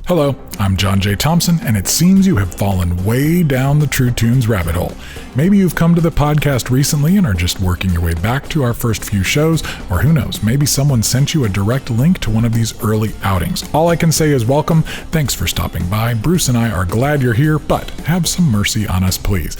Hello, I'm John J. Thompson, and it seems you have fallen way down the True Tunes rabbit hole. Maybe you've come to the podcast recently and are just working your way back to our first few shows, or who knows, maybe someone sent you a direct link to one of these early outings. All I can say is welcome, thanks for stopping by. Bruce and I are glad you're here, but have some mercy on us, please.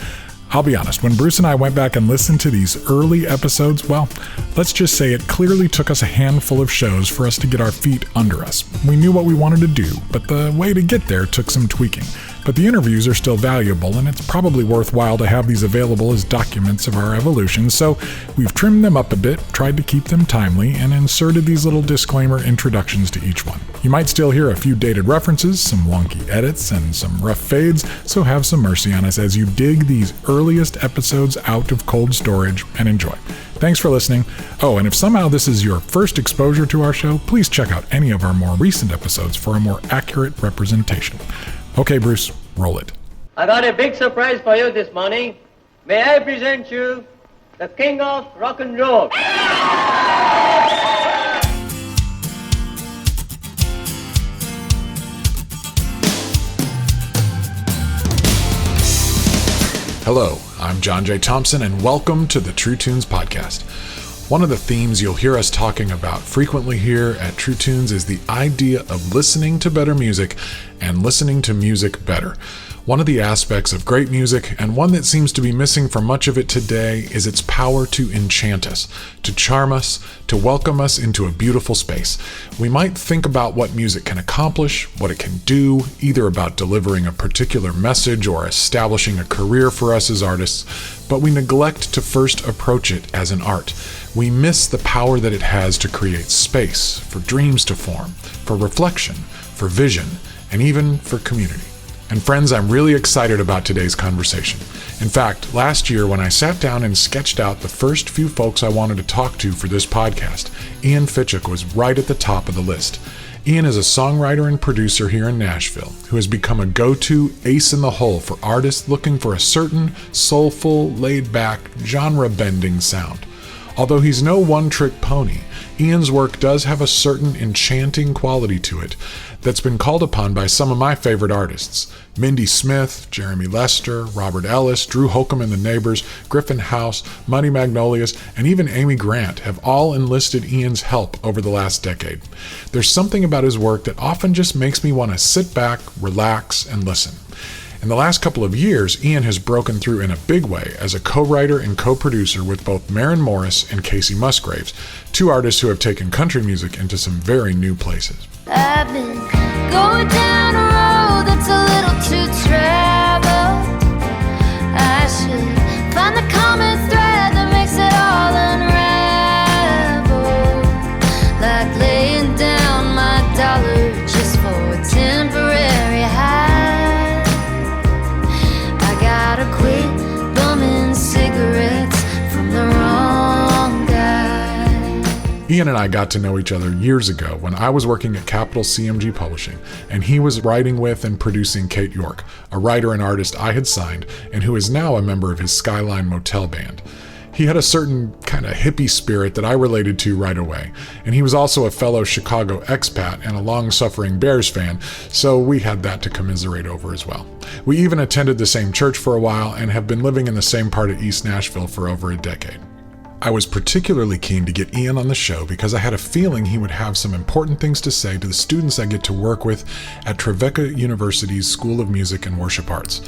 I'll be honest, when Bruce and I went back and listened to these early episodes, well, let's just say it clearly took us a handful of shows for us to get our feet under us. We knew what we wanted to do, but the way to get there took some tweaking. But the interviews are still valuable, and it's probably worthwhile to have these available as documents of our evolution, so we've trimmed them up a bit, tried to keep them timely, and inserted these little disclaimer introductions to each one. You might still hear a few dated references, some wonky edits, and some rough fades, so have some mercy on us as you dig these earliest episodes out of cold storage and enjoy. Thanks for listening. Oh, and if somehow this is your first exposure to our show, please check out any of our more recent episodes for a more accurate representation. Okay, Bruce, roll it. I got a big surprise for you this morning. May I present you the king of rock and roll. Hello, I'm John J. Thompson, and welcome to the True Tunes podcast. One of the themes you'll hear us talking about frequently here at True Tunes is the idea of listening to better music and listening to music better. One of the aspects of great music, and one that seems to be missing from much of it today, is its power to enchant us, to charm us, to welcome us into a beautiful space. We might think about what music can accomplish, what it can do, either about delivering a particular message or establishing a career for us as artists, but we neglect to first approach it as an art. We miss the power that it has to create space, for dreams to form, for reflection, for vision, and even for community. And friends, I'm really excited about today's conversation. In fact, last year when I sat down and sketched out the first few folks I wanted to talk to for this podcast, Ian Fitchuk was right at the top of the list. Ian is a songwriter and producer here in Nashville who has become a go-to ace in the hole for artists looking for a certain soulful, laid-back, genre-bending sound. Although he's no one-trick pony, Ian's work does have a certain enchanting quality to it that's been called upon by some of my favorite artists. Mindy Smith, Jeremy Lester, Robert Ellis, Drew Holcomb and the Neighbors, Griffin House, Muddy Magnolias, and even Amy Grant have all enlisted Ian's help over the last decade. There's something about his work that often just makes me want to sit back, relax, and listen. In the last couple of years, Ian has broken through in a big way as a co-writer and co-producer with both Maren Morris and Kacey Musgraves, two artists who have taken country music into some very new places. I've been going down a road that's a little too traveled. I should find the common thread that makes it all unravel. Like laying down my dollar just for a temporary high. Gotta quit bumming cigarettes from the wrong guy. Ian and I got to know each other years ago when I was working at Capital CMG Publishing, and he was writing with and producing Kate York, a writer and artist I had signed and who is now a member of his Skyline Motel band. He had a certain kind of hippie spirit that I related to right away, and he was also a fellow Chicago expat and a long-suffering Bears fan, so we had that to commiserate over as well. We even attended the same church for a while and have been living in the same part of East Nashville for over a decade. I was particularly keen to get Ian on the show because I had a feeling he would have some important things to say to the students I get to work with at Trevecca University's School of Music and Worship Arts.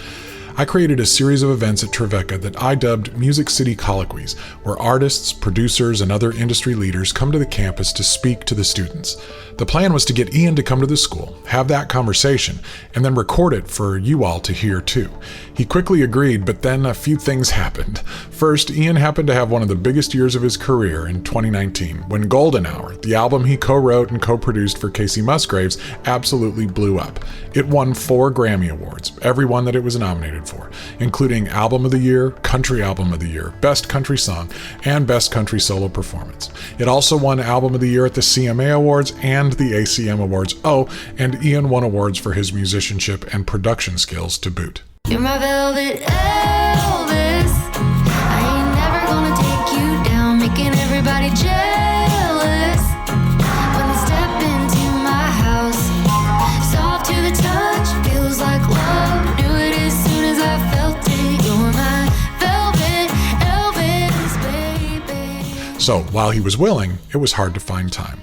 I created a series of events at Trevecca that I dubbed Music City Colloquies, where artists, producers, and other industry leaders come to the campus to speak to the students. The plan was to get Ian to come to the school, have that conversation, and then record it for you all to hear too. He quickly agreed, but then a few things happened. First, Ian happened to have one of the biggest years of his career in 2019, when Golden Hour, the album he co-wrote and co-produced for Kacey Musgraves, absolutely blew up. It won 4 Grammy Awards, every one that it was nominated for, including Album of the Year, Country Album of the Year, Best Country Song, and Best Country Solo Performance. It also won Album of the Year at the CMA Awards and the ACM Awards. Oh, and Ian won awards for his musicianship and production skills to boot. You're my velvet Elvis. I ain't never gonna take you down, making everybody jealous. When they step into my house, soft to the So while he was willing, it was hard to find time.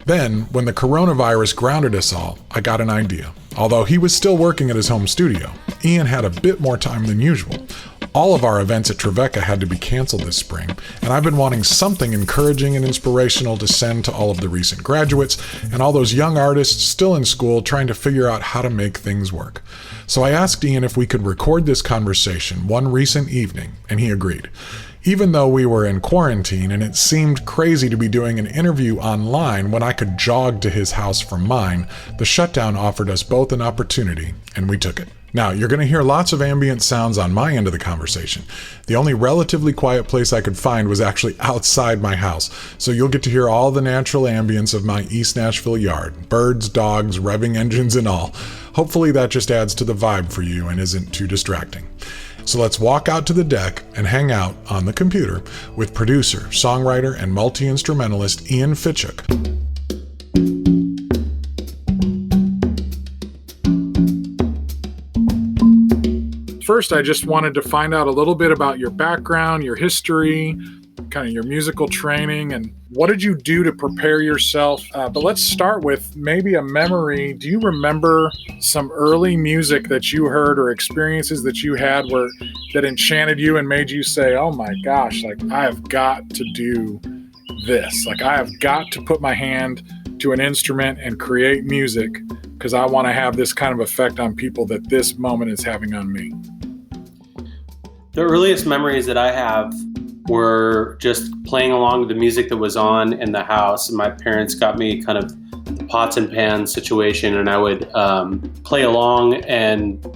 Then, when the coronavirus grounded us all, I got an idea. Although he was still working at his home studio, Ian had a bit more time than usual. All of our events at Trevecca had to be canceled this spring, and I've been wanting something encouraging and inspirational to send to all of the recent graduates and all those young artists still in school trying to figure out how to make things work. So I asked Ian if we could record this conversation one recent evening, and he agreed. Even though we were in quarantine and it seemed crazy to be doing an interview online when I could jog to his house from mine, the shutdown offered us both an opportunity, and we took it. Now, you're going to hear lots of ambient sounds on my end of the conversation. The only relatively quiet place I could find was actually outside my house, so you'll get to hear all the natural ambience of my East Nashville yard, birds, dogs, revving engines, and all. Hopefully that just adds to the vibe for you and isn't too distracting. So let's walk out to the deck and hang out on the computer with producer, songwriter, and multi-instrumentalist Ian Fitchuk. First, I just wanted to find out a little bit about your background, your history, kind of your musical training, and what did you do to prepare yourself? But let's start with maybe a memory. Do you remember some early music that you heard or experiences that you had that enchanted you and made you say, oh my gosh, like I have got to do this. Like I have got to put my hand to an instrument and create music because I want to have this kind of effect on people that this moment is having on me. The earliest memories that I have were just playing along with the music that was on in the house. And my parents got me kind of the pots and pans situation, and I would play along and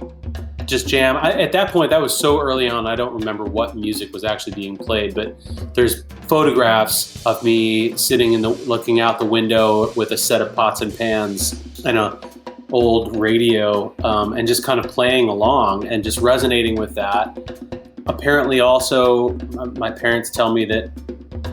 just jam. At that point, that was so early on, I don't remember what music was actually being played, but there's photographs of me sitting looking out the window with a set of pots and pans and a old radio, and just kind of playing along and just resonating with that. Apparently also, my parents tell me that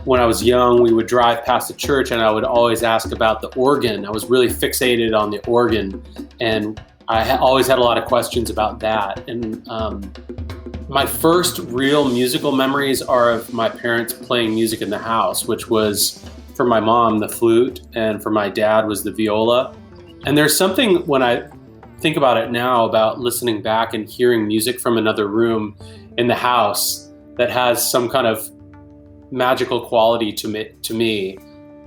when I was young, we would drive past a church and I would always ask about the organ. I was really fixated on the organ, and I always had a lot of questions about that. And my first real musical memories are of my parents playing music in the house, which was for my mom, the flute, and for my dad was the viola. And there's something when I think about it now about listening back and hearing music from another room in the house that has some kind of magical quality to me,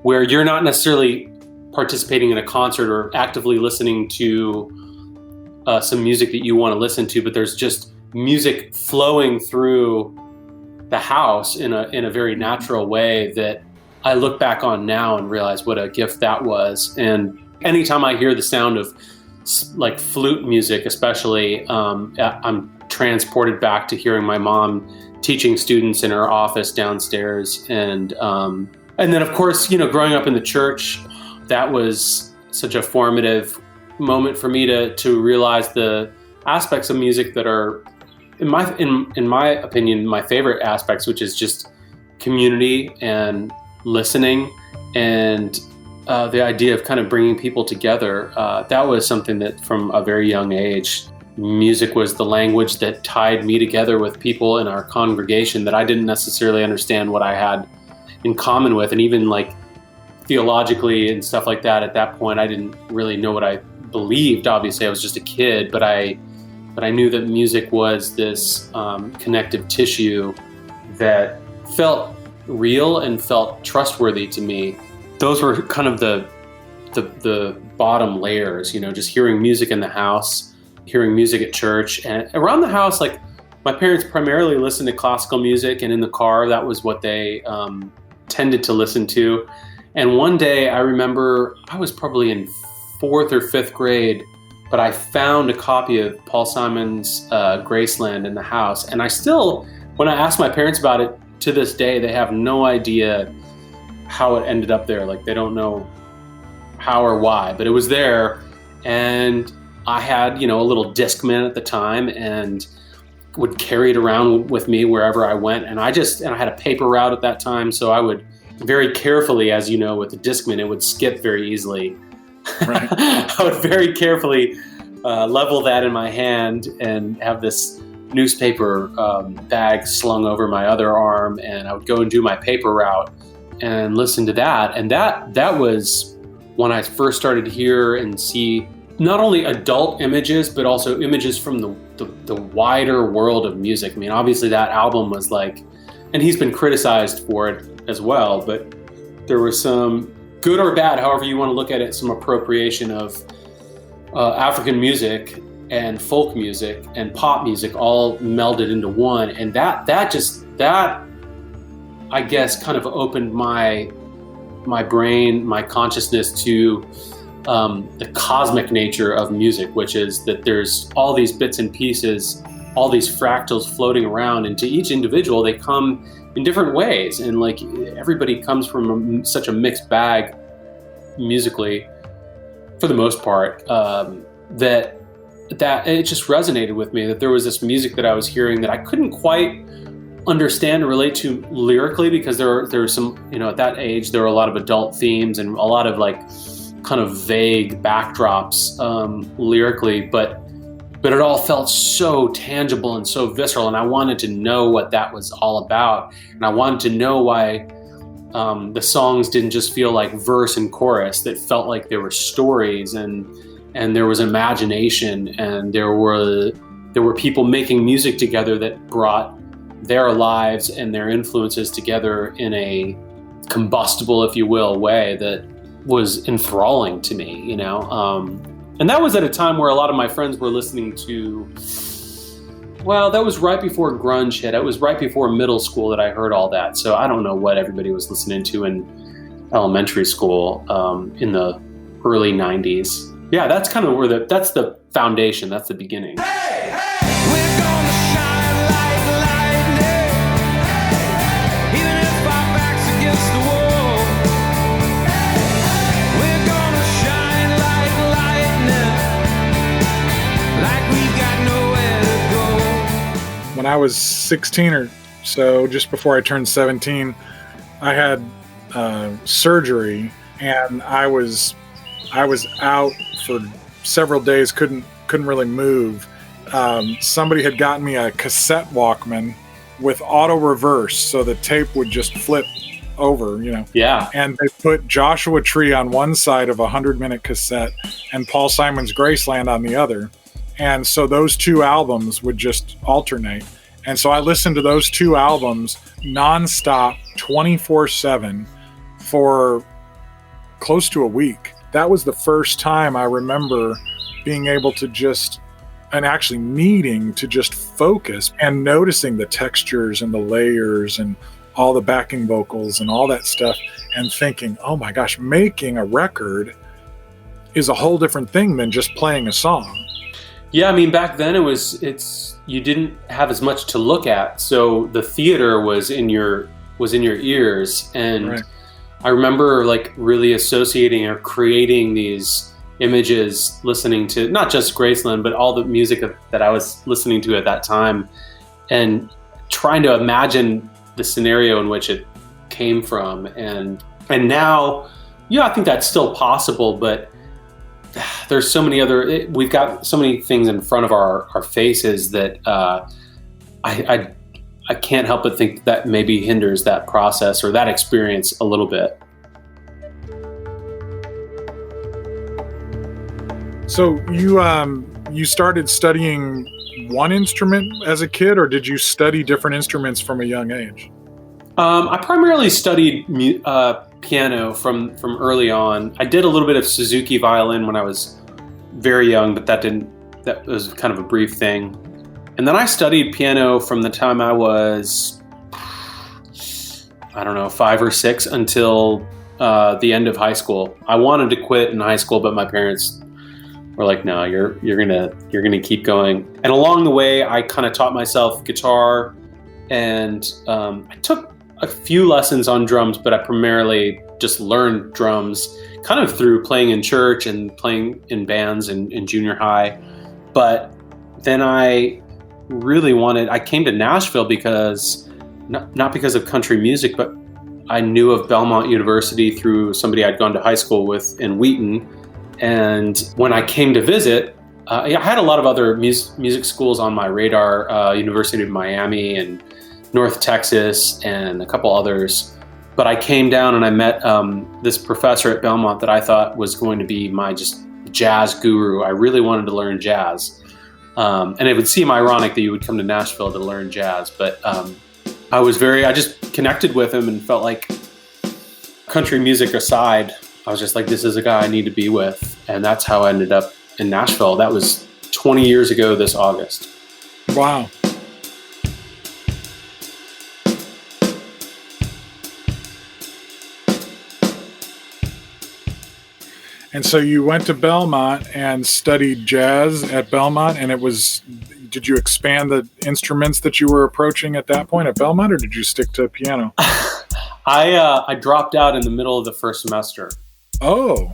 where you're not necessarily participating in a concert or actively listening to some music that you want to listen to, but there's just music flowing through the house in a very natural way that I look back on now and realize what a gift that was. And anytime I hear the sound of like flute music, especially, I'm transported back to hearing my mom teaching students in her office downstairs. And then of course, growing up in the church, that was such a formative moment for me to realize the aspects of music that are, in my opinion, my favorite aspects, which is just community and listening and the idea of kind of bringing people together. That was something that from a very young age, music was the language that tied me together with people in our congregation that I didn't necessarily understand what I had in common with. And even like theologically and stuff like that, at that point, I didn't really know what I believed. Obviously, I was just a kid, but I knew that music was this connective tissue that felt real and felt trustworthy to me. Those were kind of the bottom layers, just hearing music in the house, hearing music at church, and around the house. Like my parents primarily listened to classical music, and in the car, that was what they tended to listen to. And one day I remember I was probably in 4th or 5th grade, but I found a copy of Paul Simon's Graceland in the house. And I still, when I asked my parents about it to this day, they have no idea how it ended up there. Like they don't know how or why, but it was there. And I had, a little Discman at the time and would carry it around with me wherever I went. And I had a paper route at that time. So I would very carefully, as you know, with the Discman, it would skip very easily. Right. I would very carefully level that in my hand and have this newspaper bag slung over my other arm. And I would go and do my paper route and listened to that. And that was when I first started to hear and see not only adult images, but also images from the wider world of music. I mean, obviously that album was like, and he's been criticized for it as well, but there was some good or bad, however you want to look at it, some appropriation of African music and folk music and pop music all melded into one. And that I guess kind of opened my brain, my consciousness to the cosmic nature of music, which is that there's all these bits and pieces, all these fractals floating around, and to each individual they come in different ways, and like everybody comes from such a mixed bag musically for the most part, that it just resonated with me, that there was this music that I was hearing that I couldn't quite understand and relate to lyrically, because there were some, at that age there were a lot of adult themes and a lot of like kind of vague backdrops lyrically, but it all felt so tangible and so visceral, and I wanted to know what that was all about, and I wanted to know why the songs didn't just feel like verse and chorus, that felt like there were stories and there was imagination, and there were people making music together that brought their lives and their influences together in a combustible, if you will, way that was enthralling to me, and that was at a time where a lot of my friends were listening to, well, that was right before grunge hit. It was right before middle school that I heard all that. So I don't know what everybody was listening to in elementary school in the early 90s. Yeah, that's kind of where that's the foundation. That's the beginning. Hey, hey, we're gonna shine like lightning, even if our backs against the wall. We're gonna shine like lightning, like we've got nowhere to go. When I was 16 or so, just before I turned 17, I had surgery, and I was out for several days, couldn't really move. Somebody had gotten me a cassette Walkman with auto reverse, so the tape would just flip over, Yeah. And they put Joshua Tree on one side of a 100-minute cassette and Paul Simon's Graceland on the other. And so those two albums would just alternate. And so I listened to those two albums nonstop, 24/7 for close to a week. That was the first time I remember being able to just, and actually needing to just focus and noticing the textures and the layers and all the backing vocals and all that stuff, and thinking, oh my gosh, making a record is a whole different thing than just playing a song. Yeah, I mean, back then you didn't have as much to look at, so the theater was in your ears, and right. I remember like really associating or creating these images, listening to not just Graceland, but all the music that I was listening to at that time, and trying to imagine the scenario in which it came from. And now, I think that's still possible, but there's so many we've got so many things in front of our faces that I can't help but think that maybe hinders that process or that experience a little bit. So you started studying one instrument as a kid, or did you study different instruments from a young age? I primarily studied piano from early on. I did a little bit of Suzuki violin when I was very young, but that was kind of a brief thing. And then I studied piano from the time I was, 5 or 6 until the end of high school. I wanted to quit in high school, but my parents were like, no, you're gonna keep going. And along the way, I kind of taught myself guitar, and I took a few lessons on drums, but I primarily just learned drums kind of through playing in church and playing in bands in junior high. But then I came to Nashville because, not because of country music, but I knew of Belmont University through somebody I'd gone to high school with in Wheaton. And when I came to visit, I had a lot of other music schools on my radar, University of Miami and North Texas and a couple others. But I came down and I met this professor at Belmont that I thought was going to be my just jazz guru. I really wanted to learn jazz. And it would seem ironic that you would come to Nashville to learn jazz, but I just connected with him and felt like, country music aside, I was just like, this is a guy I need to be with. And that's how I ended up in Nashville. That was 20 years ago this August. Wow. And so you went to Belmont and studied jazz at Belmont, and did you expand the instruments that you were approaching at that point at Belmont, or did you stick to piano? I dropped out in the middle of the first semester. Oh,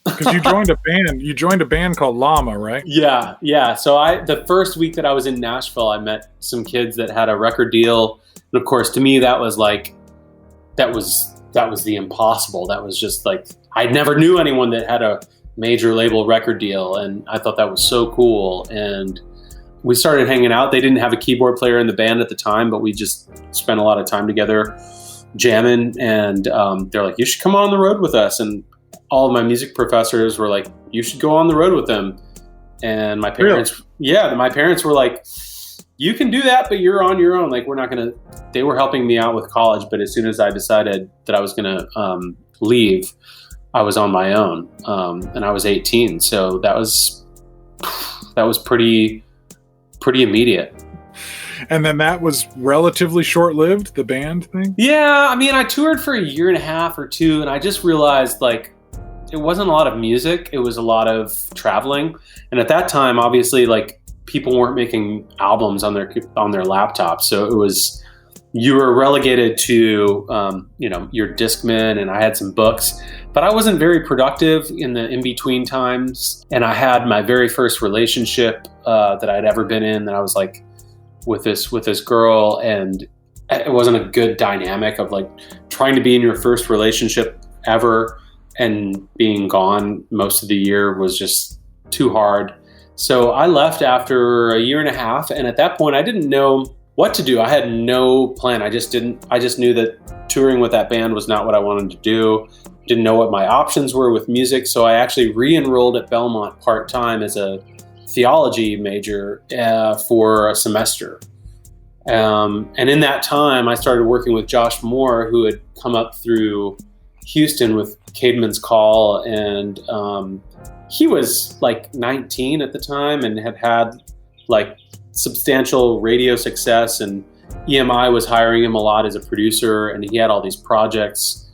because you joined a band. You joined a band called Llama, right? Yeah. So the first week that I was in Nashville, I met some kids that had a record deal, and of course, to me, that was the impossible. That was just like, I never knew anyone that had a major label record deal, and I thought that was so cool. And we started hanging out. They didn't have a keyboard player in the band at the time, but we just spent a lot of time together jamming. And they're like, you should come on the road with us. And all of my music professors were like, you should go on the road with them. And my parents, my parents were like, you can do that, but you're on your own. Like, they were helping me out with college, but as soon as I decided that I was going to leave, I was on my own, and I was 18. So that was pretty immediate. And then that was relatively short-lived, the band thing? Yeah, I mean, I toured for a year and a half or two, and I just realized, like, it wasn't a lot of music. It was a lot of traveling. And at that time, obviously, like, people weren't making albums on their laptops. So it was, you were relegated to, your Discman, and I had some books, but I wasn't very productive in the in-between times. And I had my very first relationship that I'd ever been in, that I was like with this girl, and it wasn't a good dynamic of like trying to be in your first relationship ever and being gone most of the year was just too hard. So I left after a year and a half. And at that point, I didn't know what to do. I had no plan. I just knew that touring with that band was not what I wanted to do. Didn't know what my options were with music. So I actually re-enrolled at Belmont part-time as a theology major for a semester. And in that time, I started working with Josh Moore, who had come up through Houston with Caedmon's Call. And he was like 19 at the time and had like substantial radio success, and EMI was hiring him a lot as a producer, and he had all these projects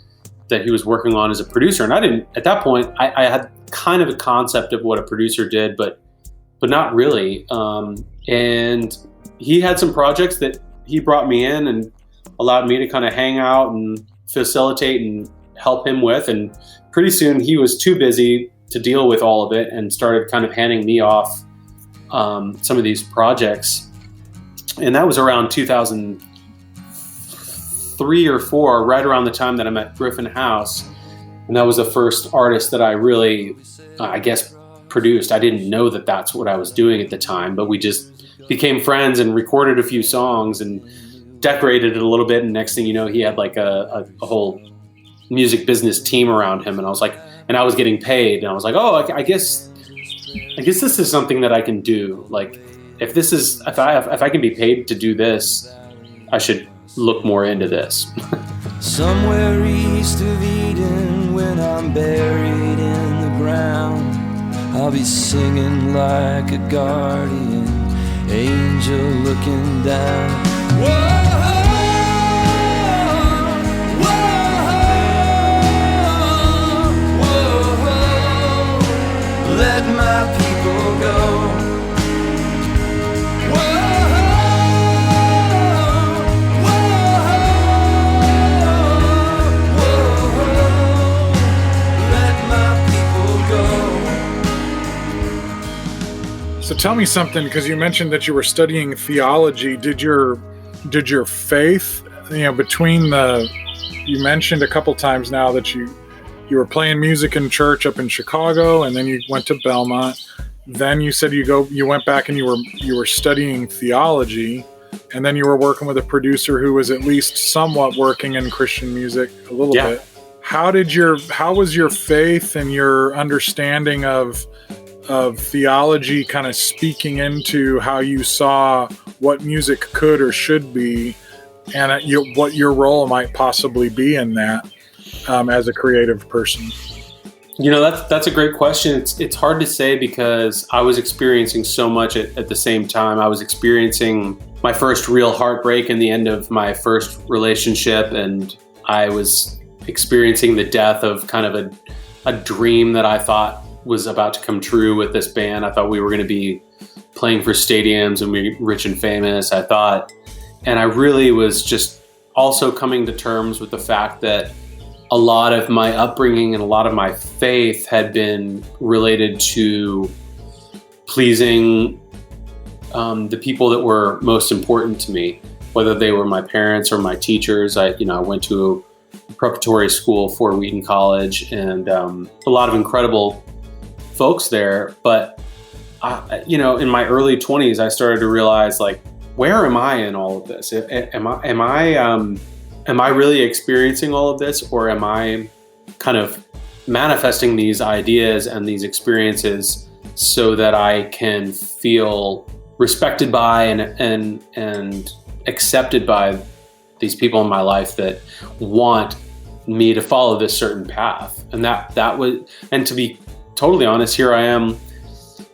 that he was working on as a producer. And I didn't, at that point, I had kind of a concept of what a producer did, but not really. And he had some projects that he brought me in and allowed me to kind of hang out and facilitate and help him with. And pretty soon he was too busy to deal with all of it and started kind of handing me off some of these projects. And that was around 2003 or 4, right around the time that I met Griffin House. And that was the first artist that I really, I guess, produced. I didn't know that that's what I was doing at the time, but we just became friends and recorded a few songs and decorated it a little bit. And next thing you know, he had like a whole music business team around him. And I was like, and I was getting paid. And I was like, oh, I guess this is something that I can do. Like, if I can be paid to do this, I should look more into this. Somewhere east of Eden, when I'm buried in the ground, I'll be singing like a guardian angel looking down. Whoa, whoa, whoa, let my people go. So tell me something, because you mentioned that you were studying theology. Did your faith, between you mentioned a couple times now that you were playing music in church up in Chicago, and then you went to Belmont. Then you said you went back and you were studying theology. and then you were working with a producer who was at least somewhat working in Christian music a little bit. How was your faith and your understanding of theology kind of speaking into how you saw what music could or should be, and what your role might possibly be in that as a creative person? That's a great question. It's hard to say because I was experiencing so much at the same time. I was experiencing my first real heartbreak and the end of my first relationship, and I was experiencing the death of kind of a dream that I thought was about to come true with this band. I thought we were going to be playing for stadiums and be rich and famous, I thought. And I really was just also coming to terms with the fact that a lot of my upbringing and a lot of my faith had been related to pleasing the people that were most important to me, whether they were my parents or my teachers. I went to a preparatory school for Wheaton College, and a lot of incredible folks there. But in my early 20s, I started to realize, like, where am I in all of this? Am I really experiencing all of this, or am I kind of manifesting these ideas and these experiences so that I can feel respected by and accepted by these people in my life that want me to follow this certain path? And that was, and to be totally honest, here I am,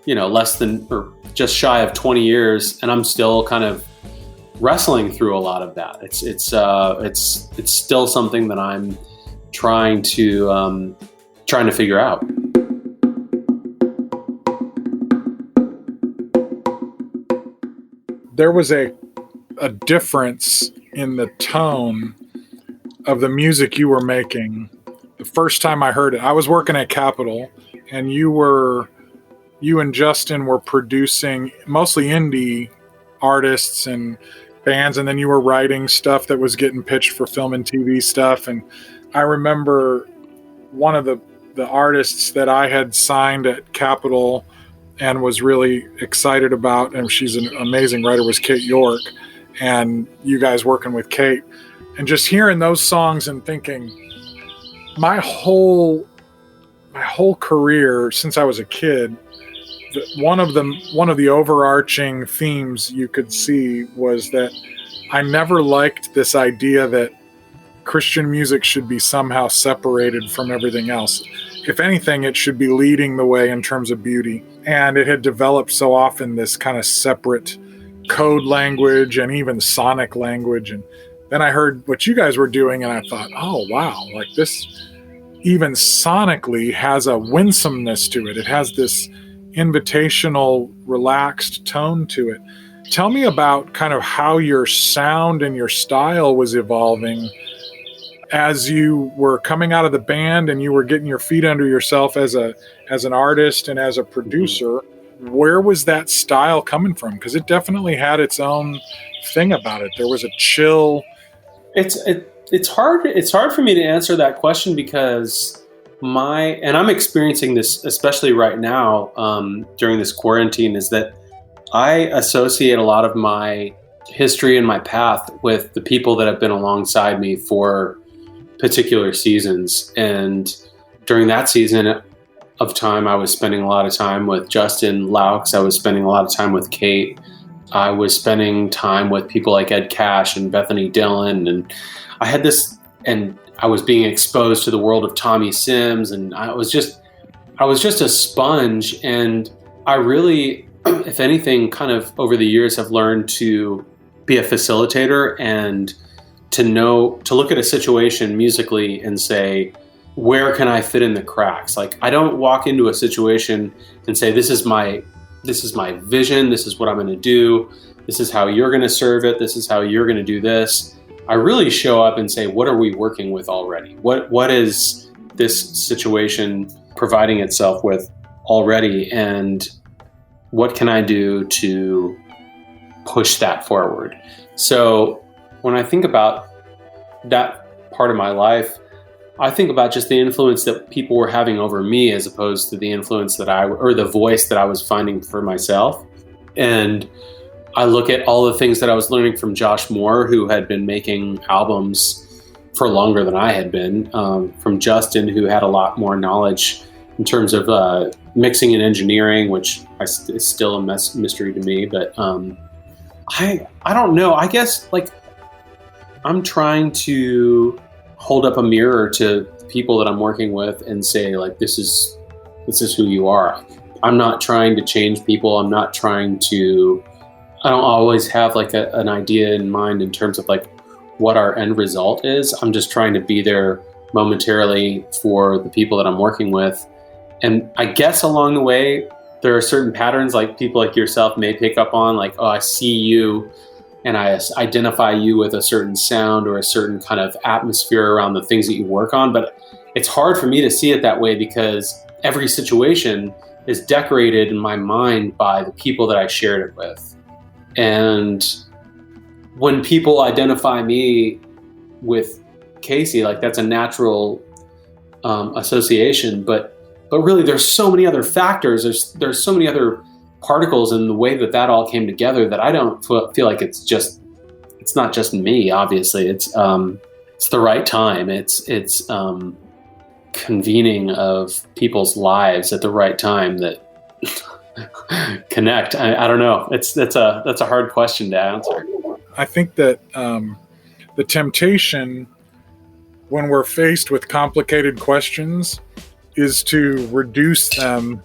less than or just shy of 20 years, and I'm still kind of wrestling through a lot of that. It's still something that I'm trying to figure out. There was a difference in the tone of the music you were making. The first time I heard it, I was working at Capitol, and you and Justin were producing mostly indie artists and bands, and then you were writing stuff that was getting pitched for film and TV stuff. And I remember one of the artists that I had signed at Capitol and was really excited about, and she's an amazing writer, was Kate York, and you guys working with Kate, and just hearing those songs and thinking, my whole career since I was a kid, one of the overarching themes you could see was that I never liked this idea that Christian music should be somehow separated from everything else. If anything, it should be leading the way in terms of beauty. And it had developed so often this kind of separate code language and even sonic language. And then I heard what you guys were doing, and I thought, oh, wow, like this even sonically has a winsomeness to it. It has this invitational, relaxed tone to it. Tell me about kind of how your sound and your style was evolving as you were coming out of the band and you were getting your feet under yourself as an artist and as a producer. Where was that style coming from? Because it definitely had its own thing about it. There was a chill. It's hard for me to answer that question because I'm experiencing this, especially right now, during this quarantine, is that I associate a lot of my history and my path with the people that have been alongside me for particular seasons. And during that season of time, I was spending a lot of time with Justin Laux. I was spending a lot of time with Kate. I was spending time with people like Ed Cash and Bethany Dillon. And I had this, and I was being exposed to the world of Tommy Sims. And I was just a sponge. And I really, if anything, kind of over the years have learned to be a facilitator and to look at a situation musically and say, where can I fit in the cracks? Like, I don't walk into a situation and say, this is my vision. This is what I'm going to do. This is how you're going to serve it. This is how you're going to do this. I really show up and say, what are we working with already? What is this situation providing itself with already? And what can I do to push that forward? So when I think about that part of my life, I think about just the influence that people were having over me as opposed to the influence or the voice that I was finding for myself. And I look at all the things that I was learning from Josh Moore, who had been making albums for longer than I had been, from Justin, who had a lot more knowledge in terms of mixing and engineering, which is still a mystery to me. But I don't know. I guess like I'm trying to hold up a mirror to people that I'm working with and say, like, this is who you are. I'm not trying to change people. I don't always have like an idea in mind in terms of like what our end result is. I'm just trying to be there momentarily for the people that I'm working with. And I guess along the way, there are certain patterns like people like yourself may pick up on, like, oh, I see you and I identify you with a certain sound or a certain kind of atmosphere around the things that you work on. But it's hard for me to see it that way because every situation is decorated in my mind by the people that I shared it with. And when people identify me with Kacey, like that's a natural association, but really there's so many other factors. There's so many other particles in the way that all came together that I don't feel like it's not just me. Obviously, it's the right time. It's convening of people's lives at the right time that connect. I don't know. That's a hard question to answer. I think that the temptation when we're faced with complicated questions is to reduce them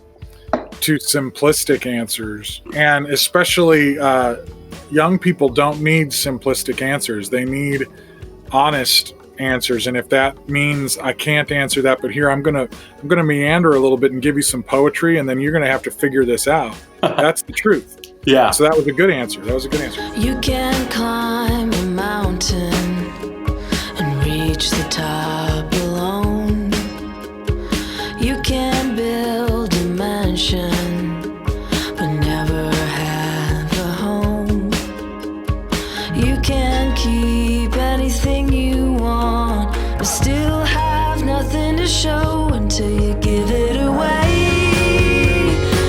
to simplistic answers. And especially young people don't need simplistic answers. They need honest answers. And if that means I can't answer that, but here I'm gonna meander a little bit and give you some poetry, and then you're gonna have to figure this out. That's the truth. Yeah. So that was a good answer. You can climb a mountain and reach the top alone. You can build a mansion, but never have a home. You can keep anything you want, but still have nothing to show until you give it away.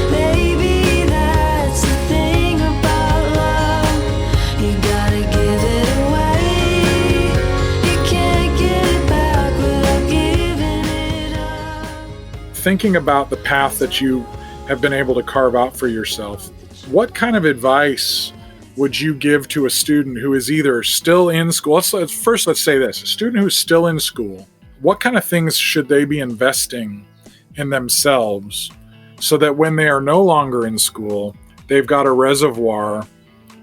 Maybe that's the thing about love. You gotta give it away. You can't get it back without giving it up. Thinking about the path that you have been able to carve out for yourself, what kind of advice would you give to a student who is either still in school? Let's say this: a student who's still in school, what kind of things should they be investing in themselves so that when they are no longer in school, they've got a reservoir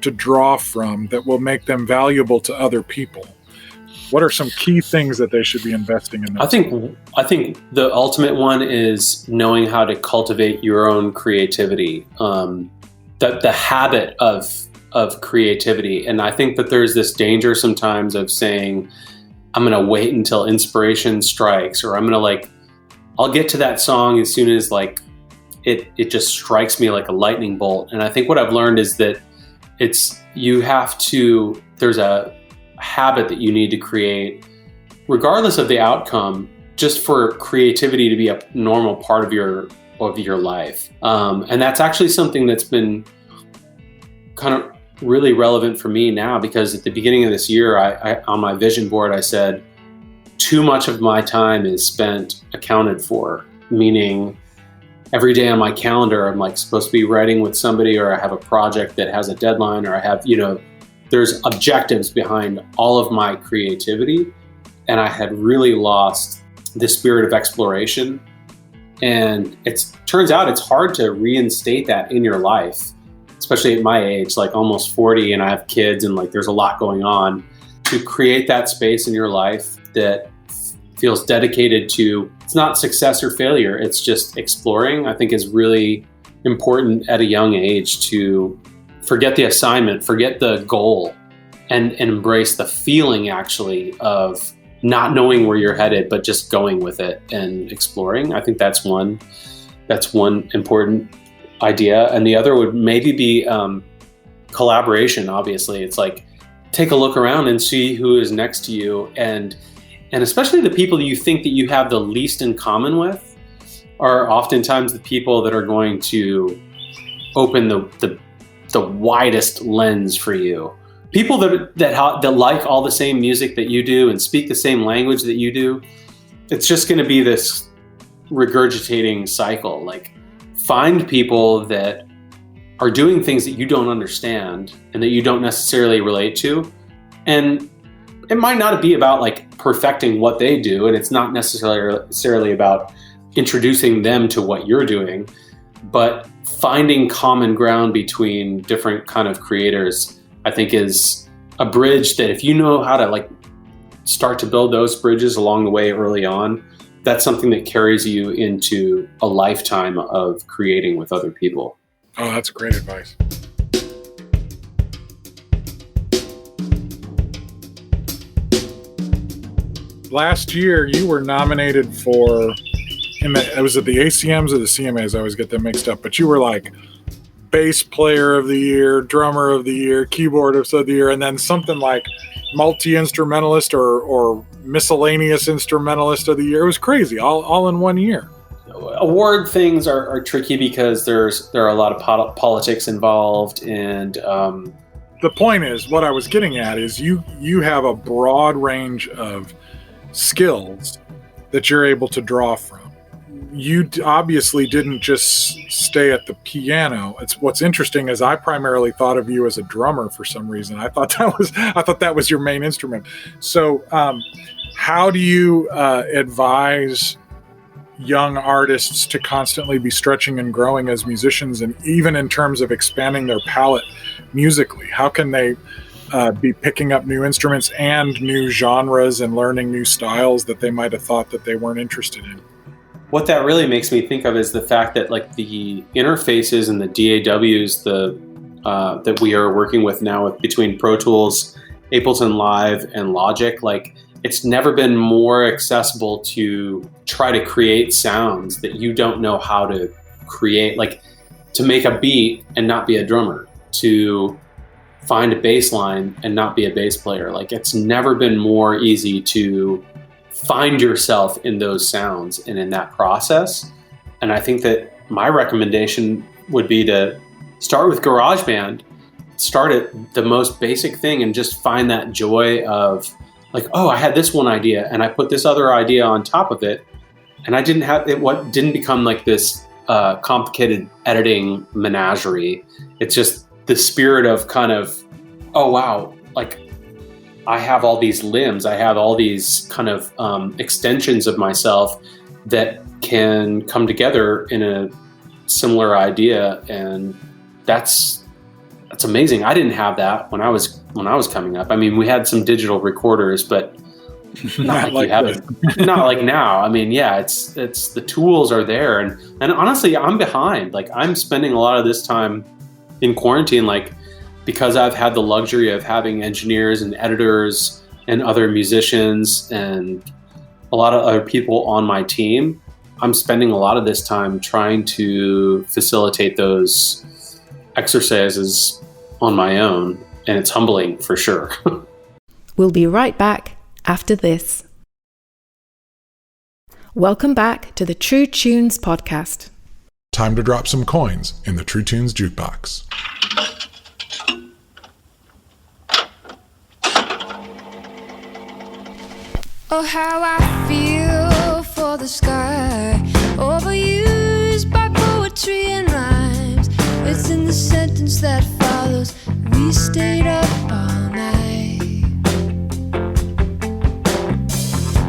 to draw from that will make them valuable to other people? What are some key things that they should be investing in themselves? I think the ultimate one is knowing how to cultivate your own creativity, the habit of creativity. And I think that there's this danger sometimes of saying, I'm going to wait until inspiration strikes, or I'll get to that song as soon as it just strikes me like a lightning bolt. And I think what I've learned is that there's a habit that you need to create regardless of the outcome, just for creativity to be a normal part of your life. And that's actually something that's been kind of really relevant for me now, because at the beginning of this year, I on my vision board, I said, too much of my time is spent accounted for, meaning every day on my calendar, I'm supposed to be writing with somebody, or I have a project that has a deadline, or I have, there's objectives behind all of my creativity. And I had really lost the spirit of exploration. And it turns out it's hard to reinstate that in your life, especially at my age, almost 40, and I have kids, and there's a lot going on. To create that space in your life that feels dedicated to, it's not success or failure, it's just exploring, I think is really important at a young age, to forget the assignment, forget the goal, and embrace the feeling actually of not knowing where you're headed, but just going with it and exploring. I think that's one important idea. And the other would maybe be collaboration. Obviously, it's take a look around and see who is next to you, and especially the people that you think that you have the least in common with are oftentimes the people that are going to open the the widest lens for you. People that like all the same music that you do and speak the same language that you do, it's just going to be this regurgitating cycle. Like, find people that are doing things that you don't understand and that you don't necessarily relate to. And it might not be about like perfecting what they do, and it's not necessarily about introducing them to what you're doing, but finding common ground between different kind of creators, I think, is a bridge that if you know how to like start to build those bridges along the way early on, that's something that carries you into a lifetime of creating with other people. Oh, that's great advice. Last year, you were nominated for, was it the ACMs or the CMAs? I always get them mixed up, but you were like bass player of the year, drummer of the year, keyboardist of the year, and then something like multi-instrumentalist or miscellaneous instrumentalist of the year. It was crazy, all in 1 year. Award things are tricky because there are a lot of politics involved, and the point is, what I was getting at is you have a broad range of skills that you're able to draw from. You obviously didn't just stay at the piano. What's interesting is I primarily thought of you as a drummer for some reason. I thought that was your main instrument. So how do you advise young artists to constantly be stretching and growing as musicians, and even in terms of expanding their palette musically? How can they be picking up new instruments and new genres and learning new styles that they might have thought that they weren't interested in? What that really makes me think of is the fact that like the interfaces and the DAWs that we are working with now between Pro Tools, Ableton Live, and Logic, like it's never been more accessible to try to create sounds that you don't know how to create, like to make a beat and not be a drummer, to find a bass line and not be a bass player. Like it's never been more easy to find yourself in those sounds and in that process. And I think that my recommendation would be to start with GarageBand, start at the most basic thing and just find that joy of like, oh, I had this one idea and I put this other idea on top of it. And I didn't have it, what didn't become like this complicated editing menagerie. It's just the spirit of kind of, oh, wow, like I have all these limbs, I have all these kind of extensions of myself that can come together in a similar idea. And that's amazing. I didn't have that when I was coming up. I mean, we had some digital recorders, but not like you have it. Not like now. I mean, yeah, it's the tools are there, and honestly, I'm behind. Like I'm spending a lot of this time in quarantine, like because I've had the luxury of having engineers and editors and other musicians and a lot of other people on my team. I'm spending a lot of this time trying to facilitate those exercises on my own, and it's humbling for sure. We'll be right back after this. Welcome back to the True Tunes podcast. Time to drop some coins in the True Tunes Jukebox. Oh, how I feel for the sky, overused by poetry and rhymes. It's in the sentence that follows, we stayed up all night.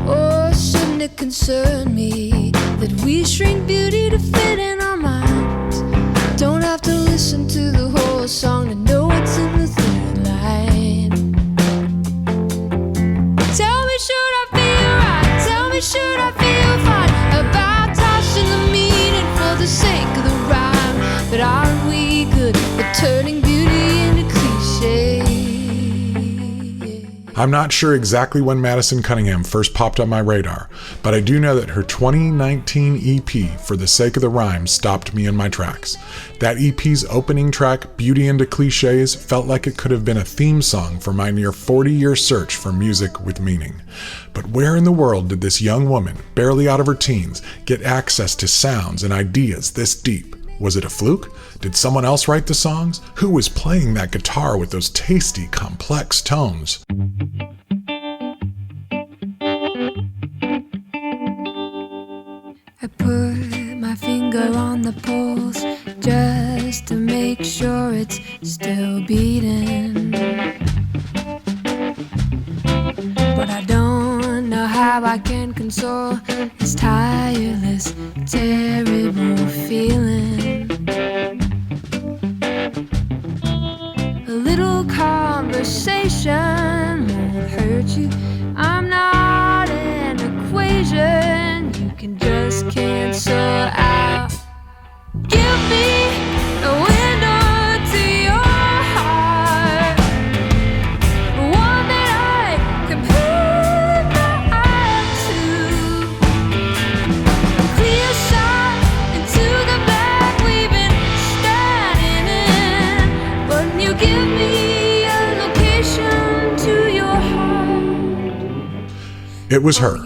Oh, shouldn't it concern me that we shrink beauty to fit in our minds? Don't have to listen to the whole song to know what's in the third line. Tell me, should I feel right? Tell me, should I feel fine about tossing the meaning for the sake of the rhyme? But aren't we good at turning beauty into cliche? I'm not sure exactly when Madison Cunningham first popped on my radar, but I do know that her 2019 EP, For the Sake of the Rhyme, stopped me in my tracks. That EP's opening track, Beauty into Cliches, felt like it could have been a theme song for my near 40-year search for music with meaning. But where in the world did this young woman, barely out of her teens, get access to sounds and ideas this deep? Was it a fluke? Did someone else write the songs? Who was playing that guitar with those tasty, complex tones? I put my finger on the pulse just to make sure it's still beating. But I don't know how I can console this tireless, terrible feeling. A little conversation won't hurt you. I'm not an equation you can just cancel out. Give me a window to your heart, one that I can put my eye to. A clear shot into the black we've been standing in. But you give me a location to your heart. It was her,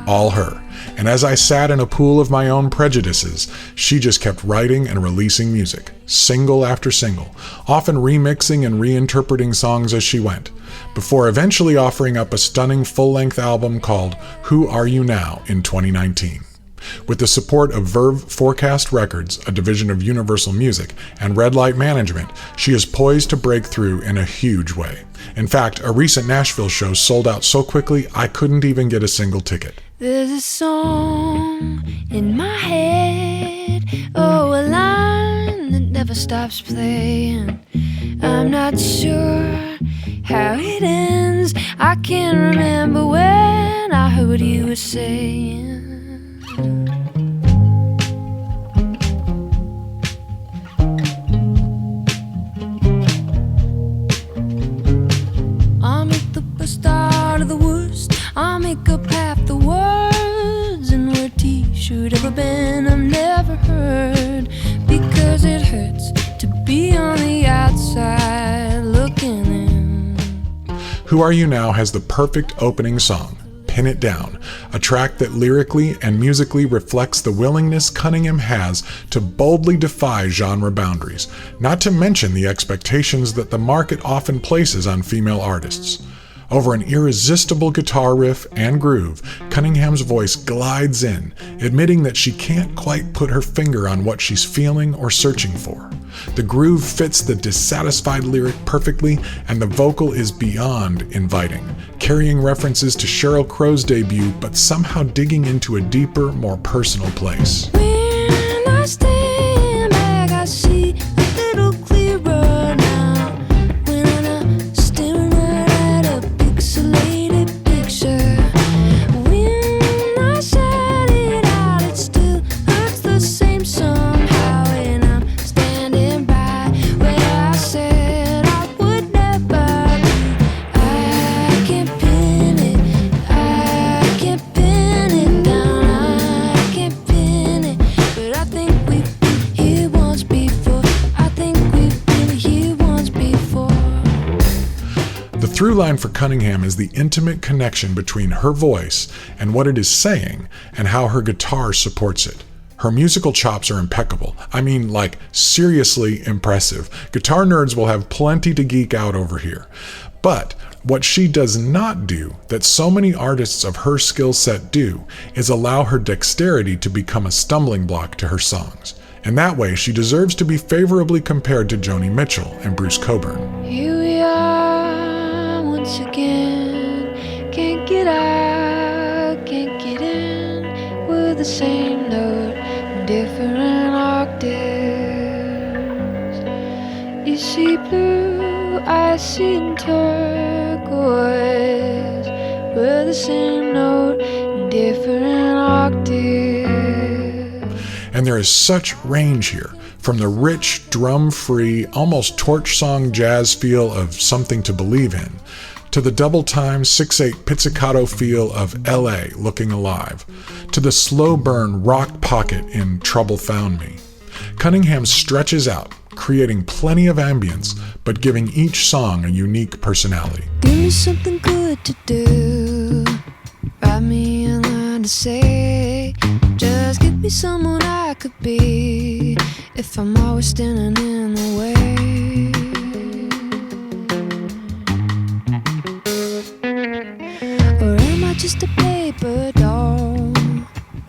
all her. And as I sat in a pool of my own prejudices, she just kept writing and releasing music, single after single, often remixing and reinterpreting songs as she went, before eventually offering up a stunning full-length album called Who Are You Now in 2019. With the support of Verve Forecast Records, a division of Universal Music, and Red Light Management, she is poised to break through in a huge way. In fact, a recent Nashville show sold out so quickly I couldn't even get a single ticket. There's a song in my head, oh, a line that never stops playing. I'm not sure how it ends. I can't remember when I heard what you were saying. I'll make the best out of the worst. I'll make up half the words and wear t-shirt ever been I've never heard, because it hurts to be on the outside looking in. Who Are You Now has the perfect opening song, Pin It Down, a track that lyrically and musically reflects the willingness Cunningham has to boldly defy genre boundaries, not to mention the expectations that the market often places on female artists. Over an irresistible guitar riff and groove, Cunningham's voice glides in, admitting that she can't quite put her finger on what she's feeling or searching for. The groove fits the dissatisfied lyric perfectly, and the vocal is beyond inviting, carrying references to Sheryl Crow's debut, but somehow digging into a deeper, more personal place. When I stand back, I see a little clearer now. When I'm staring right at a pixelated picture. When I said it out, it still hurts the same somehow. And I'm standing by where I said I would never be. I can't pin it, I can't pin it down, I can't pin it. But I think we've been here once before. I think we've been here once before. The through line for Cunningham is the intimate connection between her voice and what it is saying, and how her guitar supports it. Her musical chops are impeccable. I mean, like, seriously impressive. Guitar nerds will have plenty to geek out over here. But what she does not do, that so many artists of her skill set do, is allow her dexterity to become a stumbling block to her songs. And that way, she deserves to be favorably compared to Joni Mitchell and Bruce Cockburn. Here we are once again. Can't get out, can't get in. We're the same note, different octaves. You see blue, I see turquoise. We're the same note, different octaves. And there is such range here, from the rich, drum-free, almost torch song jazz feel of Something to Believe In, to the double-time 6/8 pizzicato feel of LA Looking Alive, to the slow burn rock pocket in Trouble Found Me. Cunningham stretches out, creating plenty of ambience, but giving each song a unique personality. Give me something good to do. Write me a line to say. Just give me someone I could be. if I'm always standing in the way? Or am I just a paper doll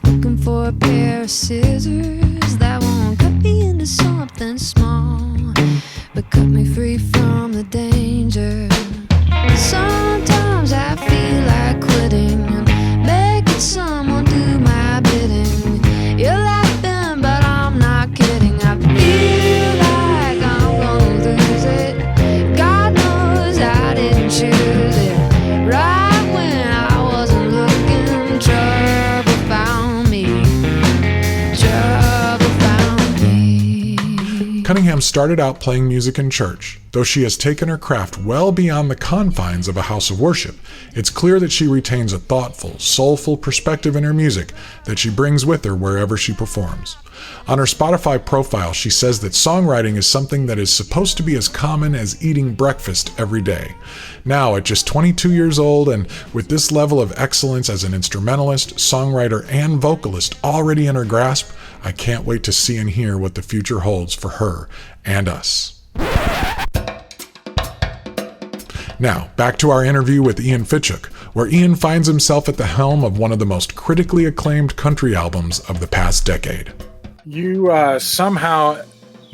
looking for a pair of scissors that won't cut me into something small but cut me free from the danger? Sometimes I feel like quitting and making someone do my bidding. You're laughing, but I'm not kidding. I feel like I'm gonna lose it. God knows I didn't choose it. Right when I wasn't looking, trouble found me. Trouble found me. Cunningham started out playing music in church. Though she has taken her craft well beyond the confines of a house of worship, it's clear that she retains a thoughtful, soulful perspective in her music that she brings with her wherever she performs. On her Spotify profile, she says that songwriting is something that is supposed to be as common as eating breakfast every day. Now, at just 22 years old and with this level of excellence as an instrumentalist, songwriter, and vocalist already in her grasp, I can't wait to see and hear what the future holds for her and us. Now, back to our interview with Ian Fitchuk, where Ian finds himself at the helm of one of the most critically acclaimed country albums of the past decade. You somehow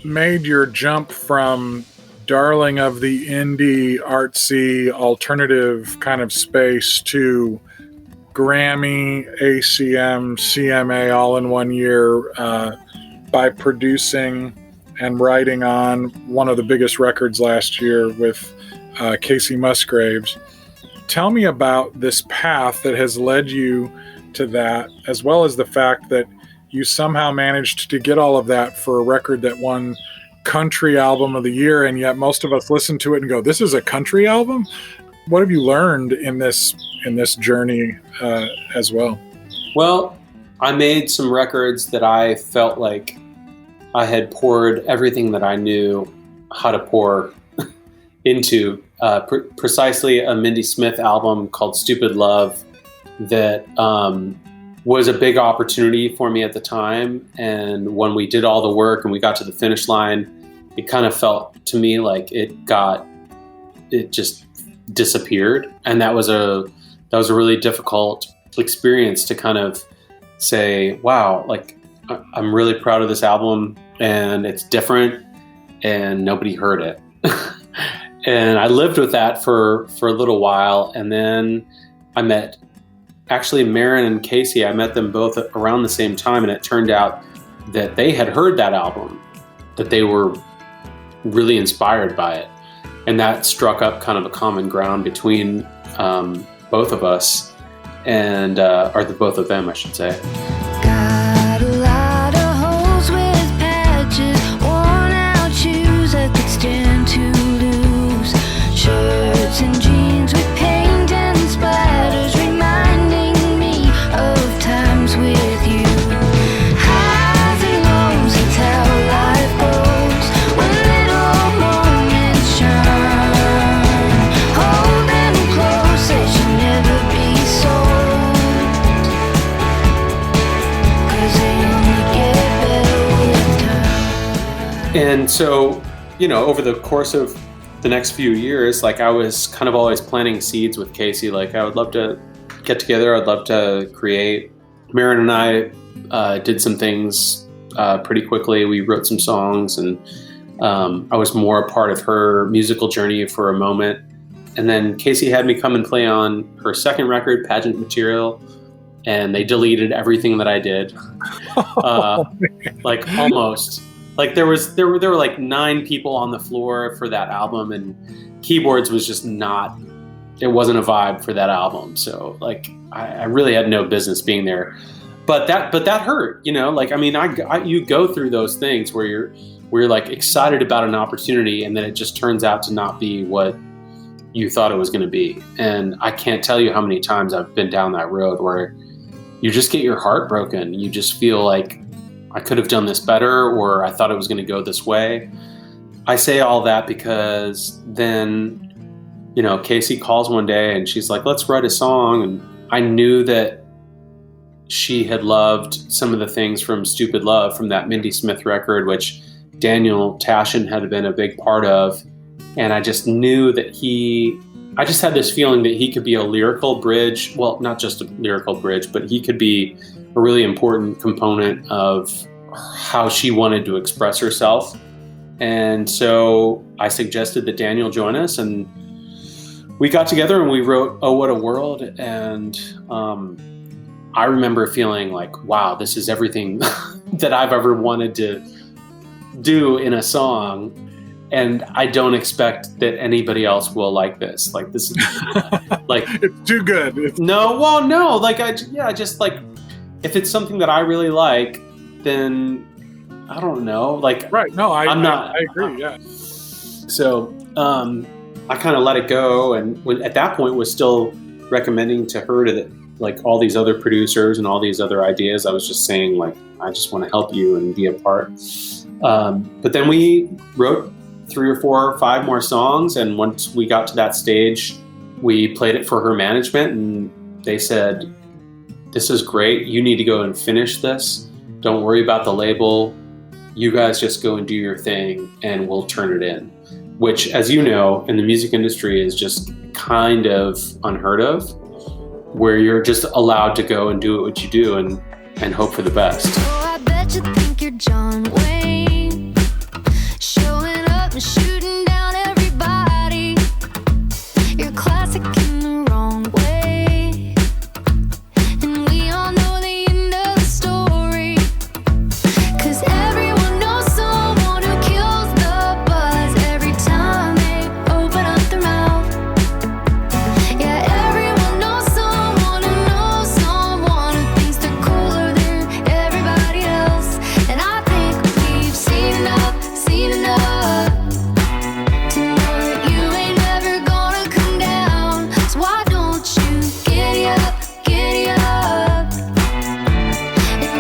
made your jump from darling of the indie, artsy, alternative kind of space to Grammy, ACM, CMA all in 1 year by producing and writing on one of the biggest records last year with Kacey Musgraves. Tell me about this path that has led you to that, as well as the fact that you somehow managed to get all of that for a record that won Country Album of the Year, and yet most of us listen to it and go, "This is a country album?" What have you learned in this journey as well? Well, I made some records that I felt like I had poured everything that I knew how to pour into, precisely a Mindy Smith album called Stupid Love that was a big opportunity for me at the time. And when we did all the work and we got to the finish line, it kind of felt to me like it just disappeared. And that was a really difficult experience to kind of say, wow, like I'm really proud of this album and it's different and nobody heard it. And I lived with that for a little while. And then I met actually Maren and Kacey. I met them both around the same time. And it turned out that they had heard that album, that they were really inspired by it. And that struck up kind of a common ground between both of us and, or the both of them, I should say. Got a lot of holes with patches, worn out shoes I could stand to lose, shirts and jeans with paint and splatters reminding me of times with you. Highs and lows, it's how life goes when little moments shine. Hold them close, they should never be sold, 'cause they only get better with time. And so, you know, over the course of the next few years, like I was kind of always planting seeds with Kacey. Like I would love to get together. I'd love to create. Maren and I did some things pretty quickly. We wrote some songs and I was more a part of her musical journey for a moment. And then Kacey had me come and play on her second record, Pageant Material, and they deleted everything that I did. Like almost. Like there were like 9 people on the floor for that album, and keyboards was just not, it wasn't a vibe for that album. So like I really had no business being there, but that hurt, you know, like, I mean, you go through those things where you're like excited about an opportunity and then it just turns out to not be what you thought it was going to be. And I can't tell you how many times I've been down that road where you just get your heart broken. You just feel like, I could have done this better, or I thought it was going to go this way. I say all that because then, you know, Kacey calls one day and she's like, let's write a song. And I knew that she had loved some of the things from Stupid Love, from that Mindy Smith record, which Daniel Tashin had been a big part of. And I just knew that I just had this feeling that he could be a lyrical bridge. Well, not just a lyrical bridge, but he could be a really important component of how she wanted to express herself. And so I suggested that Daniel join us, and we got together and we wrote Oh What a World. And I remember feeling like, wow, this is everything that I've ever wanted to do in a song. And I don't expect that anybody else will like this. Like, this is like, it's too good. No, like, just like, if it's something that I really like, then I don't know. Like, right. No, I agree. Yeah. So, I kind of let it go. And at that point was still recommending to her like all these other producers and all these other ideas. I was just saying, like, I just want to help you and be a part. But then we wrote 3 or 4 or 5 more songs. And once we got to that stage, we played it for her management, and they said, this is great. You need to go and finish this. Don't worry about the label. You guys just go and do your thing and we'll turn it in. Which, as you know, in the music industry is just kind of unheard of, where you're just allowed to go and do what you do and hope for the best. Oh, I bet you think you're John Wayne, showing up and shooting down everybody. You're classic in the wrong way, and we all know the end of the story. 'Cause everyone knows someone who kills the buzz every time they open up their mouth. Yeah, everyone knows someone who knows someone who thinks they're cooler than everybody else. And I think we've seen enough to know that you ain't never gonna come down. So why don't you giddy up and